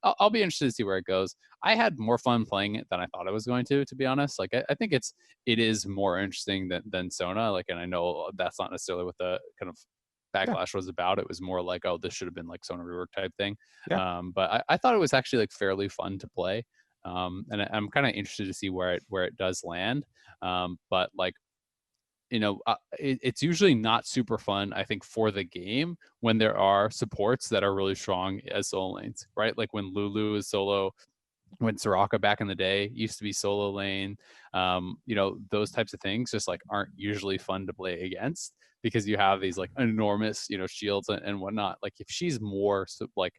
I'll be interested to see where it goes. I had more fun playing it than I thought I was going to be honest. Like I think it is more interesting than Sona. Like, and I know that's not necessarily what the kind of backlash was about. It was more like, oh, this should have been like Sona rework type thing. But I thought it was actually like fairly fun to play. And I'm kind of interested to see where it does land. But like, it's usually not super fun, I think, for the game when there are supports that are really strong as solo lanes, right? Like when Lulu is solo, when Soraka back in the day used to be solo lane, those types of things just like aren't usually fun to play against, because you have these like enormous, shields and whatnot. Like if she's more like,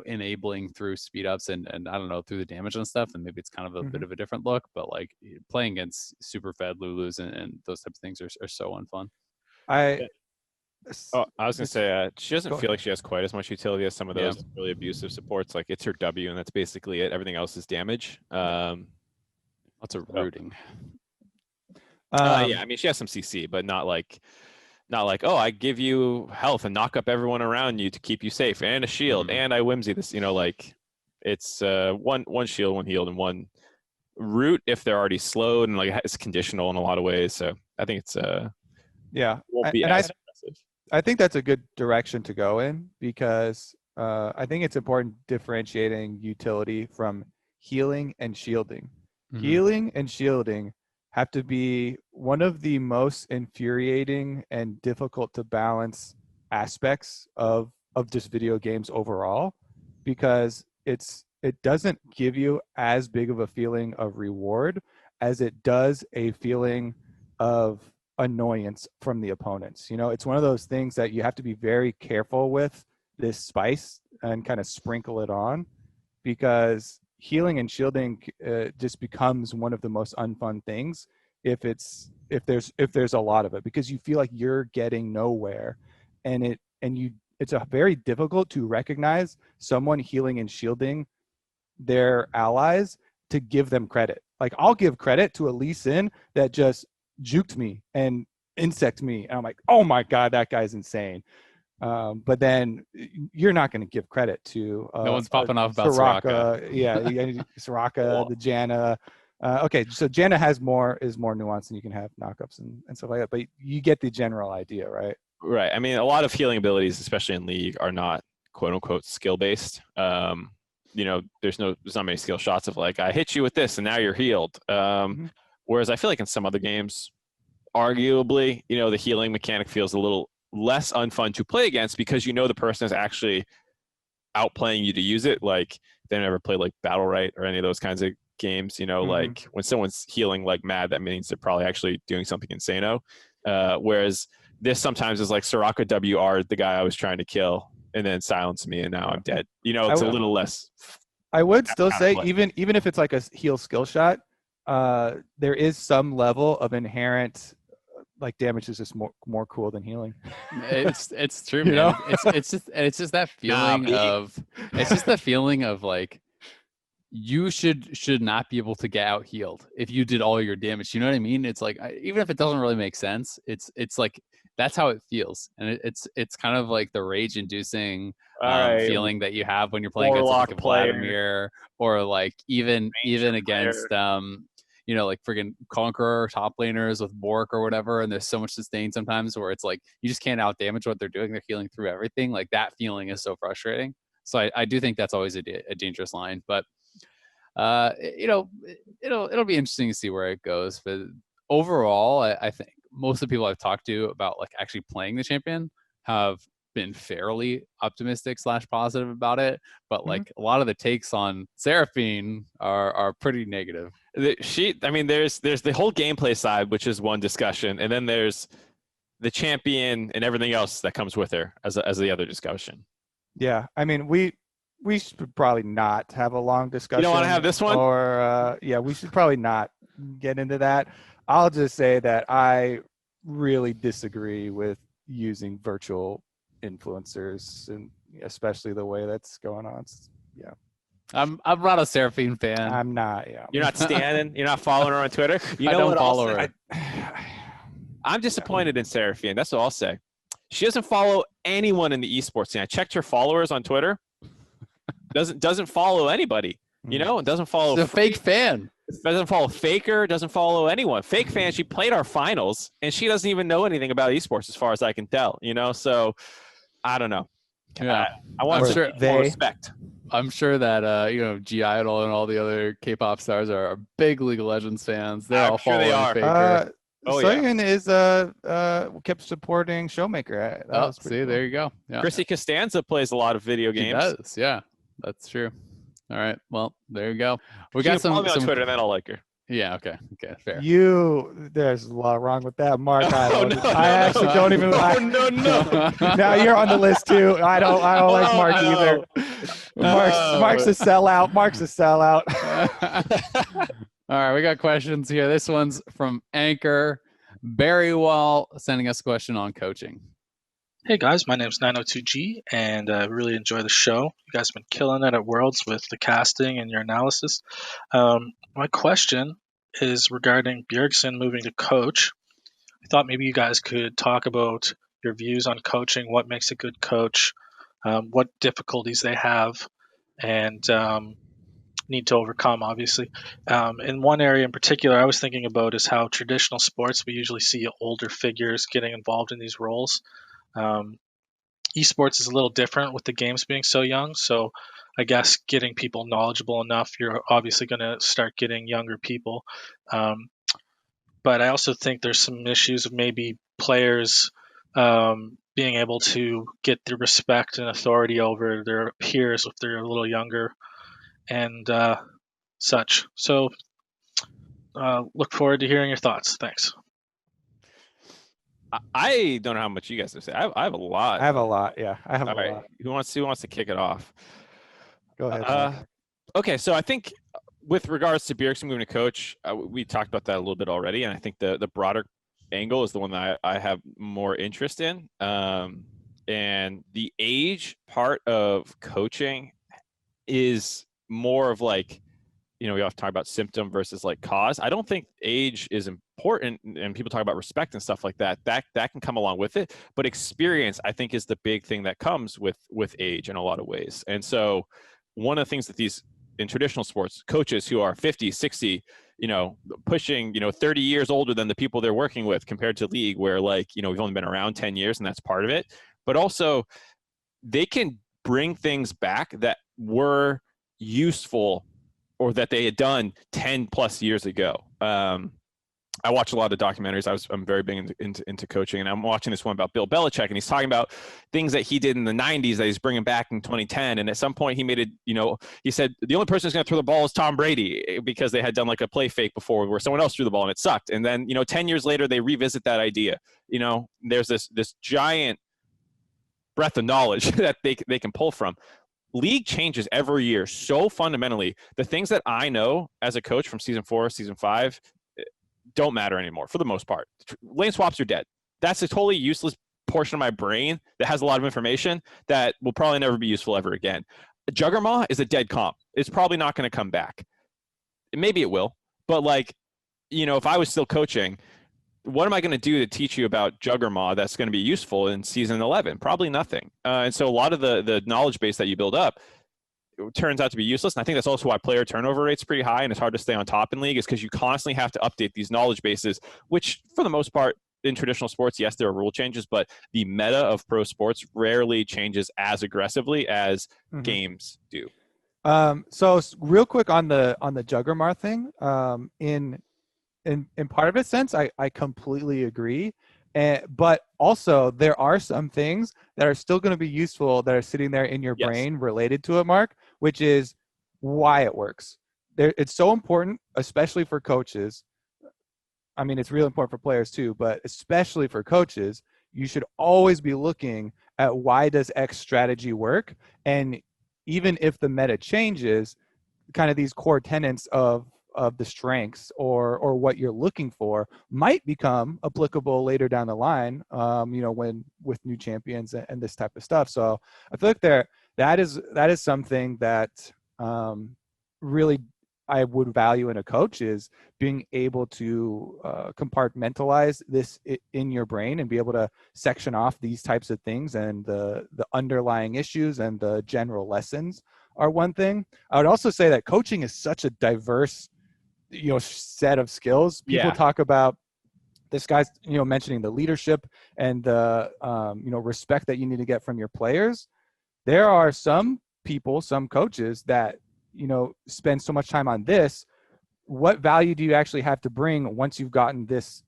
enabling through speed ups and I don't know, through the damage and stuff, and maybe it's kind of a bit of a different look. But like playing against super fed Lulus and those types of things are so unfun. I was gonna say she doesn't feel like she has quite as much utility as some of those really abusive supports. Like it's her W, and that's basically it. Everything else is damage. Lots of rooting. Yeah, I mean she has some CC, but not like, oh, I give you health and knock up everyone around you to keep you safe, and a shield, and I whimsy this. Like it's one shield, one healed, and one root if they're already slowed, and like it's conditional in a lot of ways. So I think it's won't be as impressive. I think that's a good direction to go in, because I think it's important differentiating utility from healing and shielding. Healing and shielding have to be one of the most infuriating and difficult to balance aspects of just video games overall, because it doesn't give you as big of a feeling of reward as it does a feeling of annoyance from the opponents. It's one of those things that you have to be very careful with this spice and kind of sprinkle it on, because healing and shielding just becomes one of the most unfun things if there's a lot of it, because you feel like you're getting nowhere, and it's a very difficult to recognize someone healing and shielding their allies to give them credit. Like I'll give credit to a Lee Sin that just juked me and insect me, and I'm like, oh my god, that guy's insane. But then you're not going to give credit to no one's popping off about Soraka. Yeah, Soraka, the Janna. Okay, so Janna is more nuanced, and you can have knockups and stuff like that. But you get the general idea, right? Right. I mean, a lot of healing abilities, especially in League, are not quote unquote skill based. There's not many skill shots of like, I hit you with this and now you're healed. Whereas I feel like in some other games, arguably, the healing mechanic feels a little less unfun to play against, because the person is actually outplaying you to use it. Like they never played like Battle Right or any of those kinds of games, like when someone's healing like mad, that means they're probably actually doing something insano. Whereas this sometimes is like Soraka WR the guy I was trying to kill and then silence me and now I'm dead. It's a little less. I would still say even if it's like a heal skill shot, there is some level of inherent like damage is just more cool than healing. It's true, man. It's just that feeling of like you should not be able to get out healed if you did all your damage. You know what I mean? It's like even if it doesn't really make sense, it's like that's how it feels, and it's kind of like the rage-inducing right. feeling that you have when you're playing against like a Vladimir, or like even against you know, like friggin' Conqueror top laners with Bork or whatever, and there's so much sustain sometimes where it's like you just can't out damage what they're doing. They're healing through everything. Like that feeling is so frustrating. So I do think that's always a dangerous line, but you know, it'll be interesting to see where it goes. But overall, I think most of the people I've talked to about like actually playing the champion have been fairly optimistic / positive about it. But like a lot of the takes on Seraphine are pretty negative. I mean, there's the whole gameplay side, which is one discussion, and then there's the champion and everything else that comes with her as the other discussion. Yeah, I mean, we should probably not have a long discussion. You don't want to have this one? Or, yeah, we should probably not get into that. I'll just say that I really disagree with using virtual influencers, and especially the way that's going on. Yeah. I'm not a Seraphine fan. I'm not, yeah. You're not standing? You're not following her on Twitter? I don't follow her. I'm disappointed in Seraphine. That's all I'll say. She doesn't follow anyone in the esports scene. I checked her followers on Twitter. Doesn't follow anybody, you know, and doesn't follow. She's a fake fan. Doesn't follow Faker. Doesn't follow anyone. Fake fan. She played our finals, and she doesn't even know anything about esports, as far as I can tell. You know, so I don't know. Yeah, I want more respect. I'm sure that you know, G Idol and all the other K-pop stars are big League of Legends fans. They're all following Faker. Soyeon is kept supporting Showmaker. See, cool. There you go. Yeah. Chrissy Costanza plays a lot of video games. She does, yeah. That's true. All right. Well, there you go. We got some on Twitter, and then I'll like her. Yeah. Okay. Fair. There's a lot wrong with that, Mark. I actually don't even. No. Now you're on the list too. I don't like Mark either. Mark's a sellout. Mark's a sellout. All right, we got questions here. This one's from Anchor BarryWall, sending us a question on coaching. Hey guys, my name's 902G, and I really enjoy the show. You guys have been killing it at Worlds with the casting and your analysis. My question is regarding Bjergsen moving to coach. I thought maybe you guys could talk about your views on coaching, what makes a good coach, what difficulties they have, and need to overcome, obviously. In one area in particular I was thinking about is how traditional sports, we usually see older figures getting involved in these roles. Esports is a little different with the games being so young, so I guess getting people knowledgeable enough, you're obviously going to start getting younger people. But I also think there's some issues of maybe players being able to get the respect and authority over their peers if they're a little younger and such. So look forward to hearing your thoughts. Thanks. I don't know how much you guys have to say. I have a lot. I have a lot. Yeah, I have a lot. Who wants to kick it off? Go ahead. Okay, so I think with regards to Bjergsen moving to coach, we talked about that a little bit already, and I think the broader angle is the one that I have more interest in. And the age part of coaching is more of like, you know, we often talk about symptom versus like cause. I don't think age is important, and people talk about respect and stuff like that. That can come along with it, but experience, I think, is the big thing that comes with age in a lot of ways. And so one of the things that these in traditional sports coaches who are 50, 60, you know, pushing, you know, 30 years older than the people they're working with compared to league where, like, you know, we've only been around 10 years and that's part of it, but also they can bring things back that were useful or that they had done 10 plus years ago. I watch a lot of documentaries. I'm very big into coaching, and I'm watching this one about Bill Belichick, and he's talking about things that he did in the 90s that he's bringing back in 2010. And at some point he made it, you know, he said the only person who's going to throw the ball is Tom Brady, because they had done like a play fake before where someone else threw the ball and it sucked. And then, you know, 10 years later they revisit that idea. You know, there's this giant breadth of knowledge that they can pull from. League changes every year so fundamentally. The things that I know as a coach from season 4, season 5 don't matter anymore for the most part. Lane swaps are dead. That's a totally useless portion of my brain that has a lot of information that will probably never be useful ever again. Juggernaut is a dead comp. It's probably not going to come back. Maybe it will, but like, you know, if I was still coaching, what am I going to do to teach you about Juggernaut that's going to be useful in season 11? Probably nothing. And so a lot of the knowledge base that you build up turns out to be useless. And I think that's also why player turnover rate's pretty high and it's hard to stay on top in League, is because you constantly have to update these knowledge bases, which for the most part in traditional sports, yes, there are rule changes, but the meta of pro sports rarely changes as aggressively as games do. So real quick on the Juggernaut thing, in part of a sense, I completely agree. But also there are some things that are still going to be useful that are sitting there in your brain related to it, Mark, which is why it works. It's so important, especially for coaches. I mean, it's really important for players too, but especially for coaches, you should always be looking at why does X strategy work? And even if the meta changes, kind of these core tenets of the strengths or what you're looking for might become applicable later down the line, when with new champions and this type of stuff. So I feel like that is something that really I would value in a coach, is being able to compartmentalize this in your brain and be able to section off these types of things, and the underlying issues and the general lessons are one thing. I would also say that coaching is such a diverse, set of skills. People talk about this guy's, mentioning the leadership and the, respect that you need to get from your players. There are some people, some coaches that, spend so much time on this. What value do you actually have to bring once you've gotten this,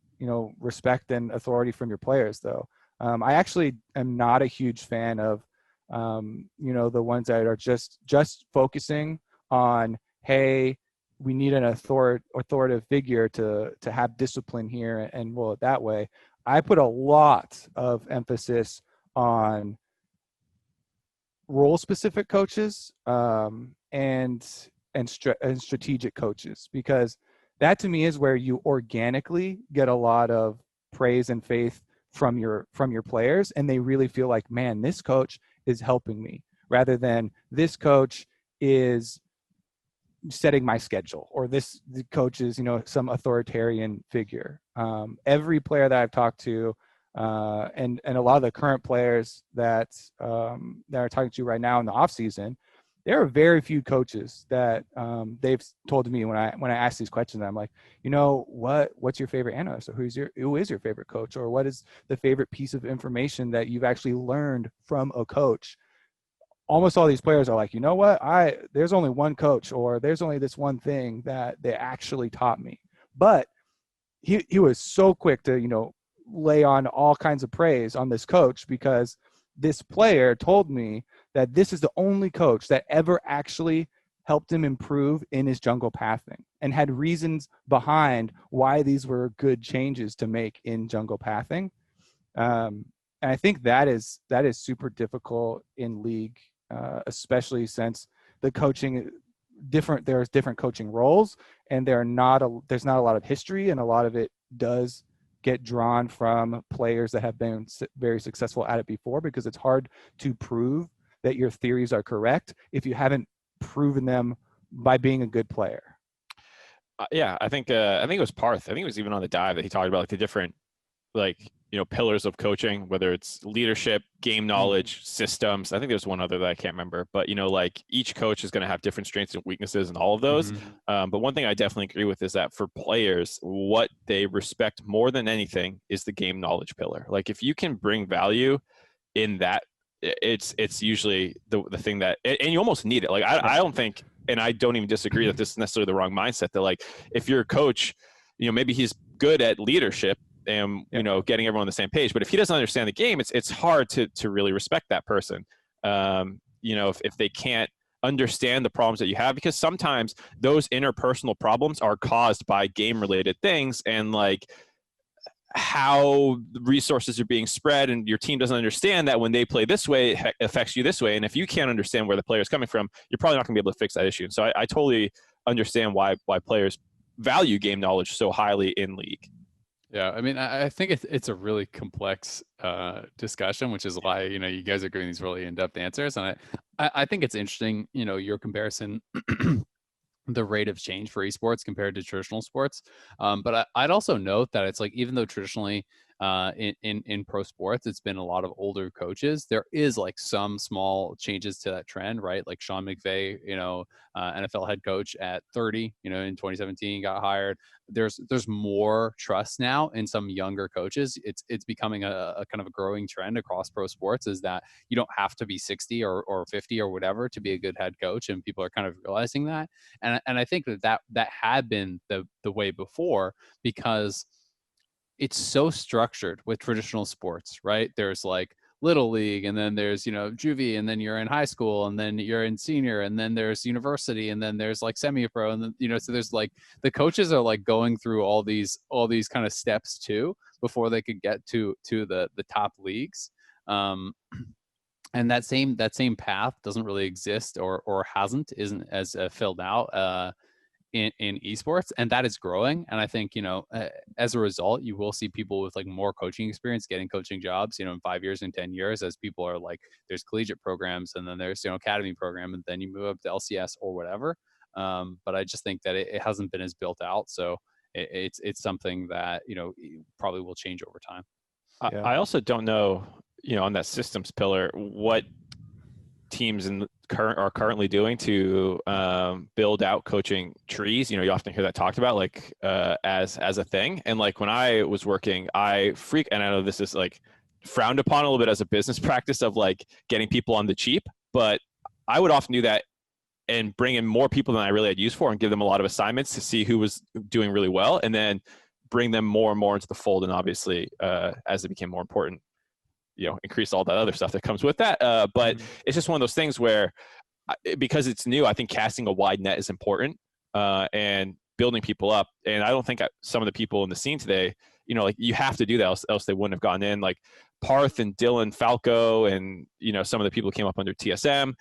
respect and authority from your players, though? I actually am not a huge fan of, the ones that are just focusing on, hey, we need an authoritative figure to have discipline here and roll it that way. I put a lot of emphasis on role-specific coaches and strategic coaches, because that to me is where you organically get a lot of praise and faith from your players, and they really feel like, man, this coach is helping me, rather than this coach is setting my schedule, or the coach is, some authoritarian figure. Every player that I've talked to, and a lot of the current players that are talking to right now in the off season, there are very few coaches that they've told me when I ask these questions, I'm like, what's your favorite analyst, or who is your favorite coach, or what is the favorite piece of information that you've actually learned from a coach? Almost all these players are like, there's only one coach, or there's only this one thing that they actually taught me. But he was so quick to, lay on all kinds of praise on this coach, because this player told me that this is the only coach that ever actually helped him improve in his jungle pathing, and had reasons behind why these were good changes to make in jungle pathing. And I think that is super difficult in League, especially since the coaching there's different coaching roles, and there's not a lot of history, and a lot of it does get drawn from players that have been very successful at it before, because it's hard to prove that your theories are correct if you haven't proven them by being a good player. I think it was Parth. I think it was even on the dive that he talked about like the different pillars of coaching, whether it's leadership, game knowledge, systems. I think there's one other that I can't remember, but each coach is going to have different strengths and weaknesses in all of those. But one thing I definitely agree with is that for players, what they respect more than anything is the game knowledge pillar. Like if you can bring value in that, it's usually the thing that, and you almost need it. Like I don't think, and I don't even disagree that this is necessarily the wrong mindset, that like if you're a coach, maybe he's good at leadership and getting everyone on the same page, but if he doesn't understand the game, it's hard to really respect that person. If they can't understand the problems that you have, because sometimes those interpersonal problems are caused by game related things, and like how resources are being spread, and your team doesn't understand that when they play this way, it affects you this way. And if you can't understand where the player is coming from, you're probably not going to be able to fix that issue. And so I totally understand why players value game knowledge so highly in League. Yeah, I mean, I think it's a really complex discussion, which is why you guys are giving these really in-depth answers, and I think it's interesting, your comparison the rate of change for esports compared to traditional sports. But I'd also note that it's like, even though traditionally in pro sports, it's been a lot of older coaches, there is like some small changes to that trend, right? Like Sean McVay, NFL head coach at 30, in 2017 got hired. There's more trust now in some younger coaches. It's becoming a kind of a growing trend across pro sports, is that you don't have to be 60 or 50 or whatever to be a good head coach, and people are kind of realizing that. And I think that had been the way before, because it's so structured with traditional sports, right? There's like little league, and then there's juvie, and then you're in high school, and then you're in senior, and then there's university, and then there's like semi-pro, and then so there's like, the coaches are like going through all these kind of steps too before they could get to the top leagues. And that same path doesn't really exist, or isn't as filled out in esports, and that is growing. And I think as a result, you will see people with like more coaching experience getting coaching jobs in 5 years and 10 years, as people are like, there's collegiate programs, and then there's academy program, and then you move up to LCS or whatever. But I just think that it hasn't been as built out, so it's something that probably will change over time. I also don't know, on that systems pillar, what teams are currently doing to build out coaching trees. You often hear that talked about, like as a thing. And like when I was working, and I know this is like frowned upon a little bit as a business practice of like getting people on the cheap, but I would often do that and bring in more people than I really had use for, and give them a lot of assignments to see who was doing really well, and then bring them more and more into the fold. And obviously, as it became more important, increase all that other stuff that comes with that. But it's just one of those things where, because it's new, I think casting a wide net is important, and building people up. And I don't think some of the people in the scene today, like, you have to do that, else they wouldn't have gotten in. Like Parth and Dylan Falco, and some of the people who came up under TSM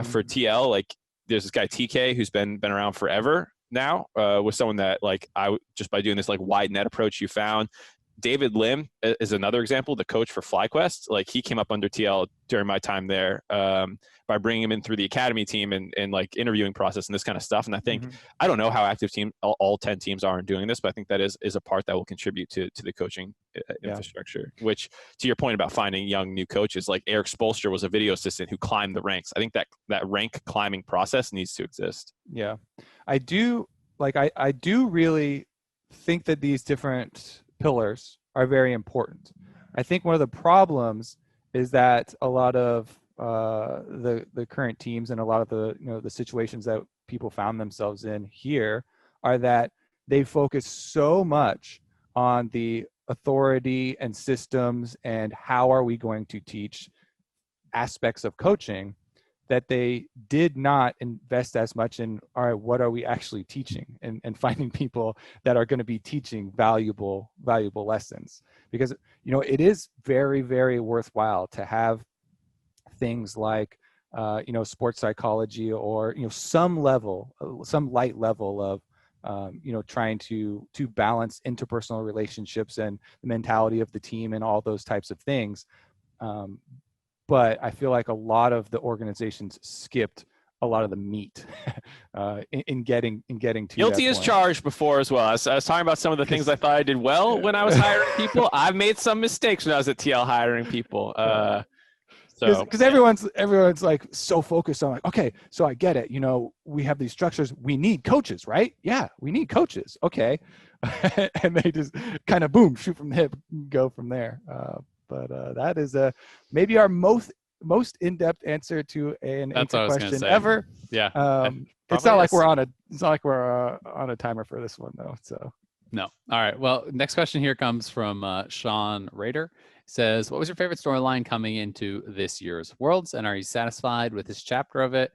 for TL. Like there's this guy TK who's been around forever now, was someone that, like, just by doing this like wide net approach, you found. David Lim is another example, the coach for FlyQuest. Like, he came up under TL during my time there, by bringing him in through the academy team and like interviewing process and this kind of stuff. And I think, I don't know how active all 10 teams are in doing this, but I think that is a part that will contribute to the coaching infrastructure, which, to your point about finding young new coaches, like Eric Spolster was a video assistant who climbed the ranks. I think that rank climbing process needs to exist. Yeah, I do really think that these different pillars are very important. I think one of the problems is that a lot of the current teams, and a lot of the situations that people found themselves in here, are that they focus so much on the authority and systems and how are we going to teach aspects of coaching, that they did not invest as much in, all right, what are we actually teaching, and finding people that are going to be teaching valuable lessons. Because, it is very, very worthwhile to have things like, sports psychology, or, some light level of, trying to balance interpersonal relationships and the mentality of the team and all those types of things. But I feel like a lot of the organizations skipped a lot of the meat in getting to guilty as charged before as well. I was talking about some of the things I thought I did well when I was hiring people. I've made some mistakes when I was at TL hiring people. Because everyone's like so focused on, like, okay, so I get it. We have these structures. We need coaches, right? Yeah, we need coaches. Okay, and they just kind of boom, shoot from the hip, go from there. But that is maybe our most in-depth answer to an anchor question ever. Yeah. It's not like we're on a timer for this one though. So no. All right. Well, next question here comes from Sean Rader. Says, what was your favorite storyline coming into this year's Worlds, and are you satisfied with this chapter of it?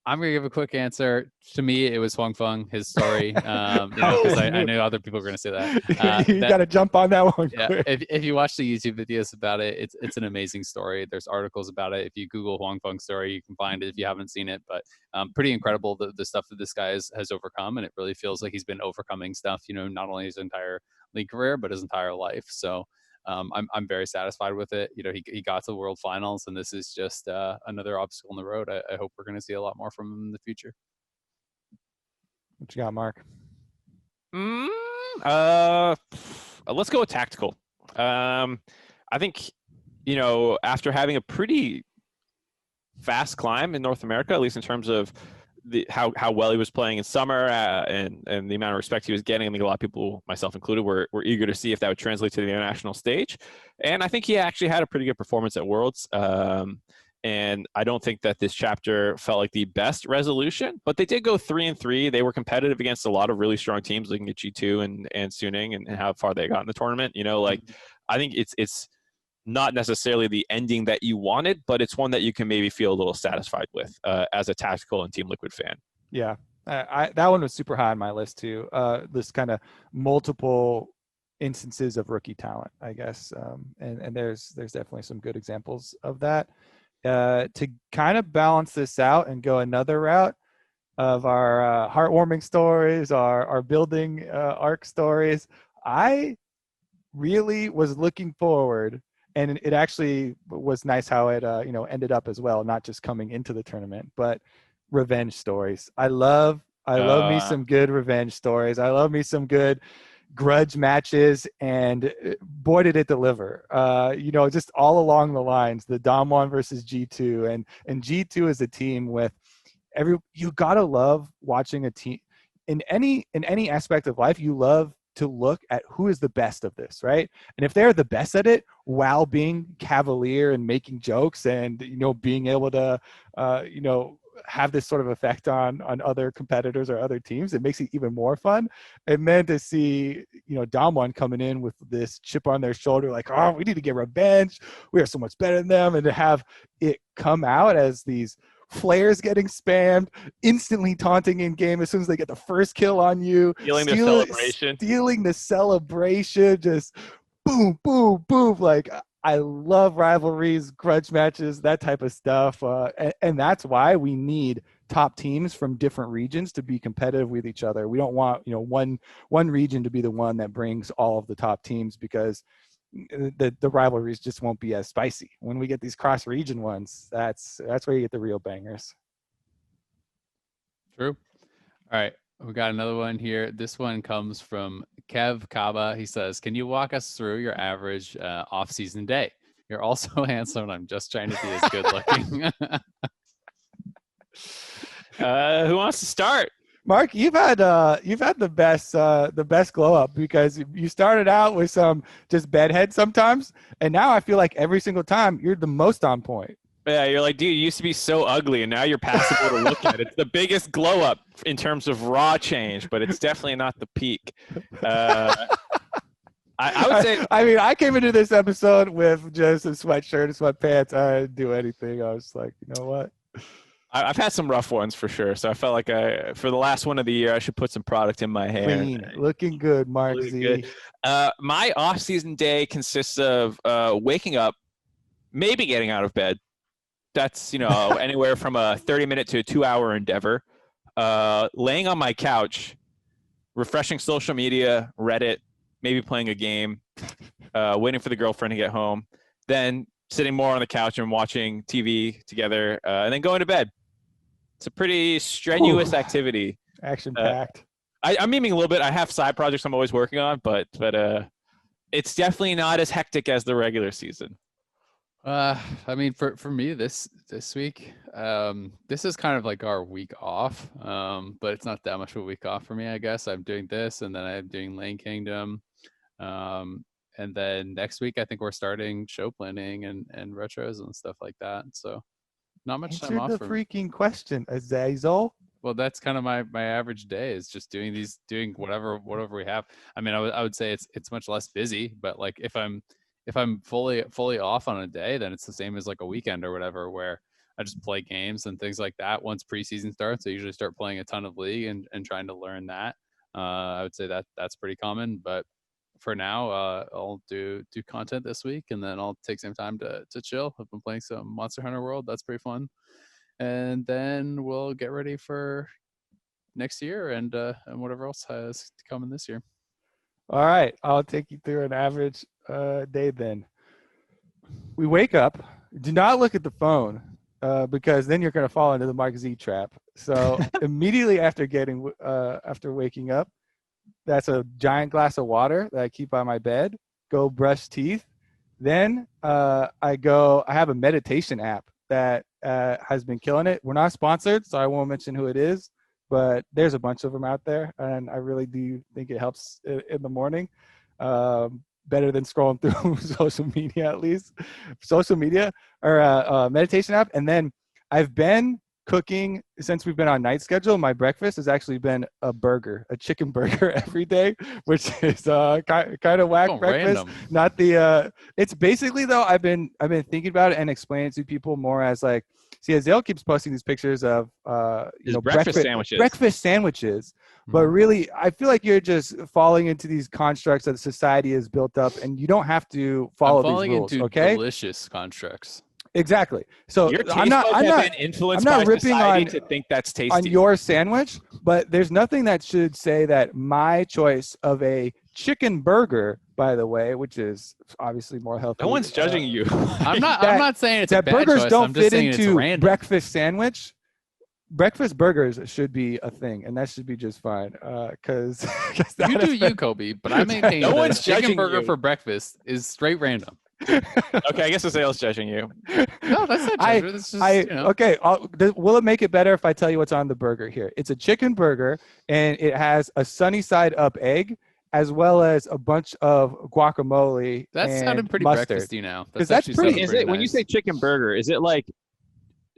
I'm going to give a quick answer. To me, it was Huang Feng, his story, because I knew other people were going to say that. You got to jump on that one. Yeah, if you watch the YouTube videos about it, it's an amazing story. There's articles about it. If you Google Huang Feng story, you can find it if you haven't seen it. But pretty incredible, the stuff that this guy has overcome, and it really feels like he's been overcoming stuff, not only his entire league career, but his entire life. So I'm very satisfied with it. He got to the World Finals, and this is just another obstacle in the road. I hope we're going to see a lot more from him in the future. What you got, Mark? Let's go with tactical. I think, after having a pretty fast climb in North America, at least in terms of how well he was playing in summer and the amount of respect he was getting, I think a lot of people, myself included, were eager to see if that would translate to the international stage. And I think he actually had a pretty good performance at Worlds. And I don't think that this chapter felt like the best resolution, but they did go 3-3. They were competitive against a lot of really strong teams, looking at G2 and Suning and how far they got in the tournament. I think it's not necessarily the ending that you wanted, but it's one that you can maybe feel a little satisfied with as a tactical and Team Liquid fan. Yeah, that one was super high on my list too. This kind of multiple instances of rookie talent, I guess, and there's definitely some good examples of that. To kind of balance this out and go another route of our heartwarming stories, our building arc stories, I really was looking forward, and it actually was nice how it ended up as well, not just coming into the tournament, but revenge stories. I love me some good revenge stories. I love me some good grudge matches, and boy did it deliver. Just all along the lines, the DAMWON versus G2, and G2 is a team with you gotta love watching a team in any aspect of life. You love to look at who is the best of this, right? And if they're the best at it while being cavalier and making jokes and being able to have this sort of effect on other competitors or other teams, it makes it even more fun. And then to see DAMWON coming in with this chip on their shoulder, like, oh, we need to get revenge, we are so much better than them, and to have it come out as these flares getting spammed, instantly taunting in game as soon as they get the first kill on you, stealing the celebration, just boom, boom, boom. Like, I love rivalries, grudge matches, that type of stuff. And that's why we need top teams from different regions to be competitive with each other. We don't want, one region to be the one that brings all of the top teams, because the rivalries just won't be as spicy. When we get these cross-region ones, that's where you get the real bangers. True. All right. We got another one here. This one comes from KevKaba. He says, can you walk us through your average off-season day? You're also handsome, and I'm just trying to be as good looking. Who wants to start? Mark, you've had the best glow up, because you started out with some just bedhead sometimes, and now I feel like every single time you're the most on point. Yeah, you're like, dude, you used to be so ugly, and now you're passable to look at. It's the biggest glow up in terms of raw change, but it's definitely not the peak. I would say. I mean, I came into this episode with just a sweatshirt and sweatpants. I didn't do anything. I was like, you know what? I've had some rough ones for sure, so I felt like for the last one of the year, I should put some product in my hair. Clean, looking good, MarkZ. My off-season day consists of waking up, maybe getting out of bed. That's anywhere from a 30-minute to a 2-hour endeavor. Laying on my couch, refreshing social media, Reddit, maybe playing a game, waiting for the girlfriend to get home, then sitting more on the couch and watching TV together, and then going to bed. It's a pretty strenuous activity. Action-packed. I'm memeing a little bit. I have side projects I'm always working on, but it's definitely not as hectic as the regular season. I mean, for me this week, this is kind of like our week off, but it's not that much of a week off for me, I guess. I'm doing this, and then I'm doing Lane Kingdom, and then next week I think we're starting show planning and retros and stuff like that. So not much time off. Answer the freaking question, Azael. Well, that's kind of my average day, is just doing whatever we have. I mean, I would say it's much less busy, but like if I'm fully off on a day, then it's the same as like a weekend or whatever, where I just play games and things like that. Once preseason starts, I usually start playing a ton of League and trying to learn that. I would say that's pretty common, but for now, I'll do content this week, and then I'll take some time to chill. I've been playing some Monster Hunter World. That's pretty fun. And then we'll get ready for next year and whatever else has to come in this year. All right, I'll take you through an average day then. We wake up, do not look at the phone because then you're going to fall into the MarkZ trap. So immediately after waking up, that's a giant glass of water that I keep by my bed. Go brush teeth. Then I have a meditation app that has been killing it. We're not sponsored, so I won't mention who it is, but there's a bunch of them out there, and I really do think it helps in the morning. Better than scrolling through social media, at least. Social media or a meditation app. And then I've been cooking since we've been on night schedule. My breakfast has actually been a chicken burger every day, which is kind of whack breakfast. Random. Not the it's basically, though, I've been thinking about it and explaining it to people more as like, see, Azael keeps posting these pictures of breakfast sandwiches. But really, I feel like you're just falling into these constructs that society has built up, and you don't have to follow these rules. Into okay, delicious constructs. Exactly. So I'm not influenced by ripping on to think that's tasty on your sandwich, but there's nothing that should say that my choice of a chicken burger, by the way, which is obviously more healthy. No one's judging you. I'm not saying it's a bad burgers choice. don't fit into breakfast sandwich. Breakfast burgers should be a thing, and that should be just fine. Because you do you, Kobe, but I maintain no one's chicken judging burger you. for breakfast is straight random. Okay, I guess Azael's judging you. No, that's not judgment. It's just, okay. Will it make it better if I tell you what's on the burger here? It's a chicken burger, and it has a sunny side up egg, as well as a bunch of guacamole. That sounded pretty mustard. breakfasty now. That's pretty. Is it when you say chicken burger? Is it like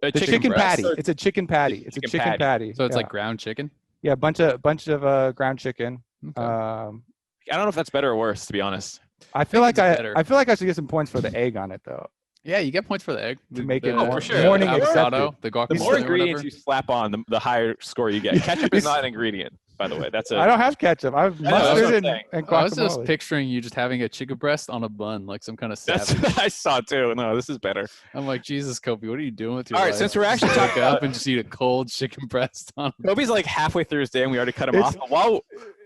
the chicken patty? It's a chicken patty. It's a chicken patty. So it's like ground chicken. Yeah, bunch of ground chicken. Okay. I don't know if that's better or worse, to be honest. I feel like I should get some points for the egg on it, though. Yeah, you get points for the egg To make it for sure. morning avocado, accepted. the The more ingredients you slap on, the higher score you get. Ketchup is not an ingredient, by the way. I don't have ketchup. I have mustard and guacamole. I was just picturing you just having a chicken breast on a bun, like some kind of savage. That's what I saw too. No, this is better. I'm like, Jesus, Kobe, what are you doing with your life? All right, since we're actually talking up and just eat a cold chicken breast on. Kobe's like halfway through his day, and we already cut him off. But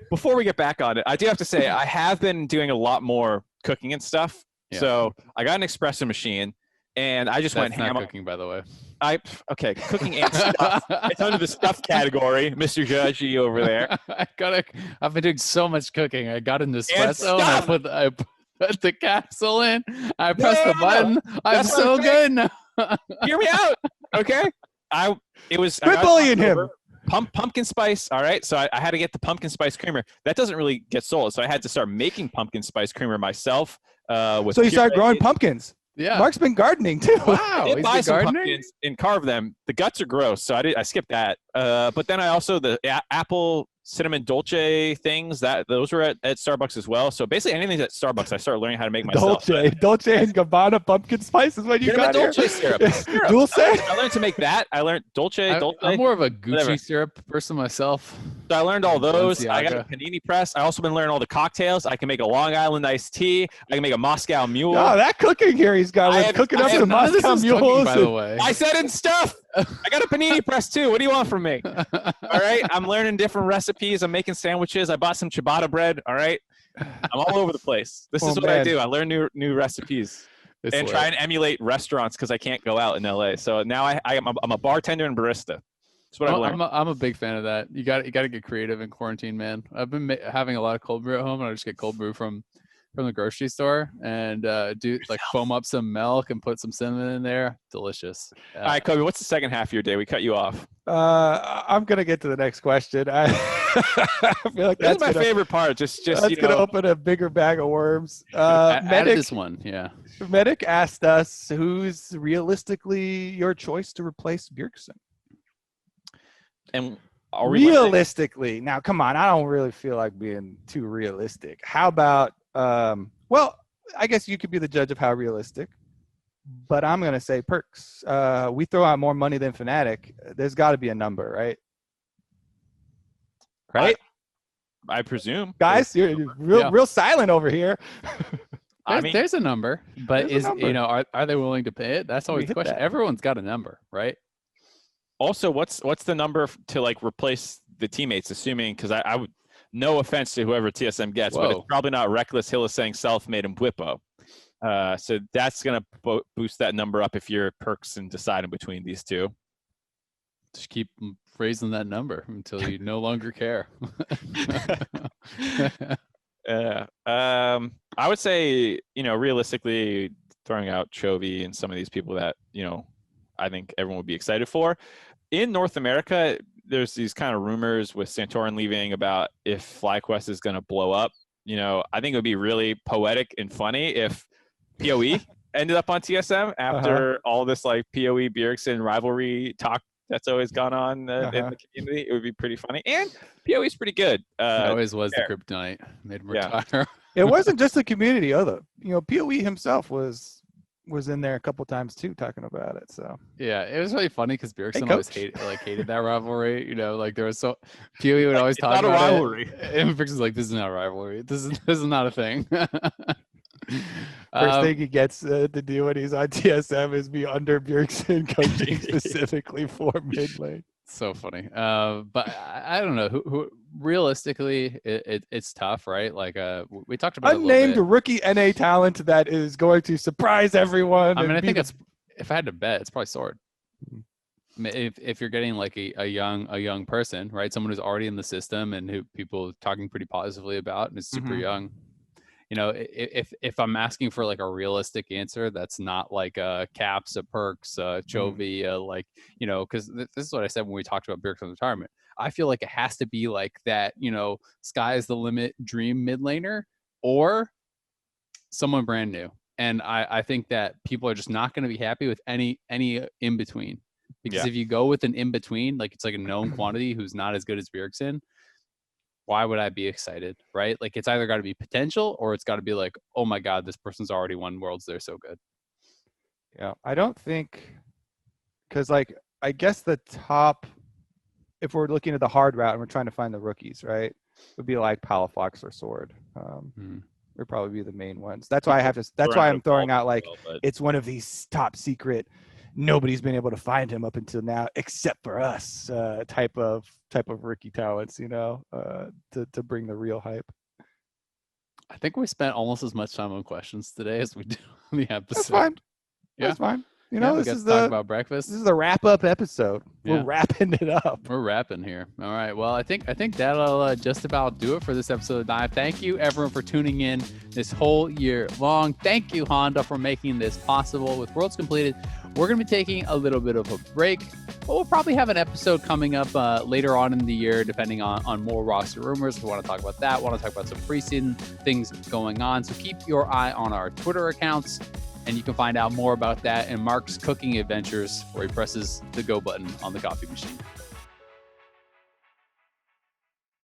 before we get back on it, I do have to say I have been doing a lot more cooking and stuff. Yeah. So I got an espresso machine, and I just went ham. Cooking, by the way. Cooking and stuff. It's under the stuff category, Mr. Judgy over there. I've been doing so much cooking. I got an espresso, and I put the capsule in. I pressed the button. I'm so good now. Hear me out, okay? Quit bullying him. Pumpkin spice. All right, so I had to get the pumpkin spice creamer. That doesn't really get sold, so I had to start making pumpkin spice creamer myself. So you started growing pumpkins. Yeah, Mark's been gardening too. Wow, I did buy some pumpkins and carve them. The guts are gross, so I skipped that. But then I also the apple cinnamon dolce things those were at Starbucks as well. So basically anything at Starbucks, I started learning how to make myself. Dolce and Gabbana pumpkin spice is what you got here. Dolce syrup. Dulce. I learned to make that. I learned dolce. I'm more of a Gucci syrup person myself. So I learned all those. I got a panini press. I also been learning all the cocktails. I can make a Long Island iced tea. I can make a Moscow Mule. Oh, that cooking here he's got. Cooking up some Moscow Mules. By the way, I said in stuff. I got a panini press too. What do you want from me? All right. I'm learning different recipes. I'm making sandwiches. I bought some ciabatta bread. All right. I'm all over the place. This is what I do. I learn new recipes and try and emulate restaurants because I can't go out in LA. So now I'm a bartender and barista. That's what I've learned. I'm a big fan of that. You got to get creative in quarantine, man. I've been having a lot of cold brew at home, and I just get cold brew from the grocery store and foam up some milk and put some cinnamon in there. Delicious. All right, Kobe, what's the second half of your day? We cut you off. I'm gonna get to the next question. I feel like that's my favorite part. Just that's gonna open a bigger bag of worms. Medic, this one, yeah. Medic asked us, who's realistically your choice to replace Bjergsen? And realistically, now come on, I don't really feel like being too realistic. How about well, I guess you could be the judge of how realistic, but I'm gonna say Perkz. We throw out more money than Fnatic. There's got to be a number, right? Right? I presume. Guys, you're real silent over here. There's a number, but are they willing to pay it? That's always the question. Everyone's got a number, right? Also, what's the number to like replace the teammates? Assuming, because I would, no offense to whoever TSM gets, but it's probably not Reckless, Hillisang, Selfmade, and Bwipo. So that's going to boost that number up if you're Perkz and deciding between these two. Just keep raising that number until you no longer care. I would say, realistically, throwing out Chovy and some of these people that, I think everyone would be excited for. In North America, there's these kind of rumors with Santorin leaving about if FlyQuest is going to blow up. I think it would be really poetic and funny if PoE ended up on TSM after all this like PoE Bjergsen rivalry talk that's always gone on in the community. It would be pretty funny. And PoE is pretty good. It always was the kryptonite. Made him retire. It wasn't just the community, other. PoE himself was in there a couple times too, talking about it. So yeah, it was really funny because Bjergsen always hated that rivalry. Like there was PoE would always talk about rivalry. And Bjergsen's like, this is not a rivalry. This is not a thing. First thing he gets to do when he's on TSM is be under Bjergsen coaching specifically for mid lane. So funny. But I don't know who realistically it's tough, right? Like we talked about unnamed rookie NA talent that is going to surprise everyone. I mean, I think if I had to bet, it's probably Sword. If you're getting like a young person, right? Someone who's already in the system and who people are talking pretty positively about and is super young. If I'm asking for like a realistic answer, that's not like Caps, a Perkz, Chovy, because this is what I said when we talked about Bjergsen's retirement. I feel like it has to be like that, sky is the limit dream mid laner or someone brand new. And I think that people are just not going to be happy with any in between, because if you go with an in between, like it's like a known quantity who's not as good as Bjergsen, why would I be excited, right? Like it's either got to be potential or it's got to be like, oh my God, this person's already won Worlds. They're so good. Yeah, I don't think, because like, I guess the top, if we're looking at the hard route and we're trying to find the rookies, right, would be like Palafox or Sword. Would probably be the main ones. That's why I'm throwing out like, it's one of these top secret, nobody's been able to find him up until now except for us type of rookie talents, to bring the real hype. I think we spent almost as much time on questions today as we did on the episode. That's fine. Yeah. That's fine. This is talk about breakfast. This is the wrap-up episode. We're wrapping it up. We're wrapping here. All right. Well, I think that'll just about do it for this episode of Dive. Thank you, everyone, for tuning in this whole year long. Thank you, Honda, for making this possible. With Worlds completed, we're going to be taking a little bit of a break, but we'll probably have an episode coming up later on in the year, depending on more roster rumors. If we want to talk about that, want to talk about some preseason things going on. So keep your eye on our Twitter accounts. And you can find out more about that in Mark's cooking adventures, where he presses the go button on the coffee machine.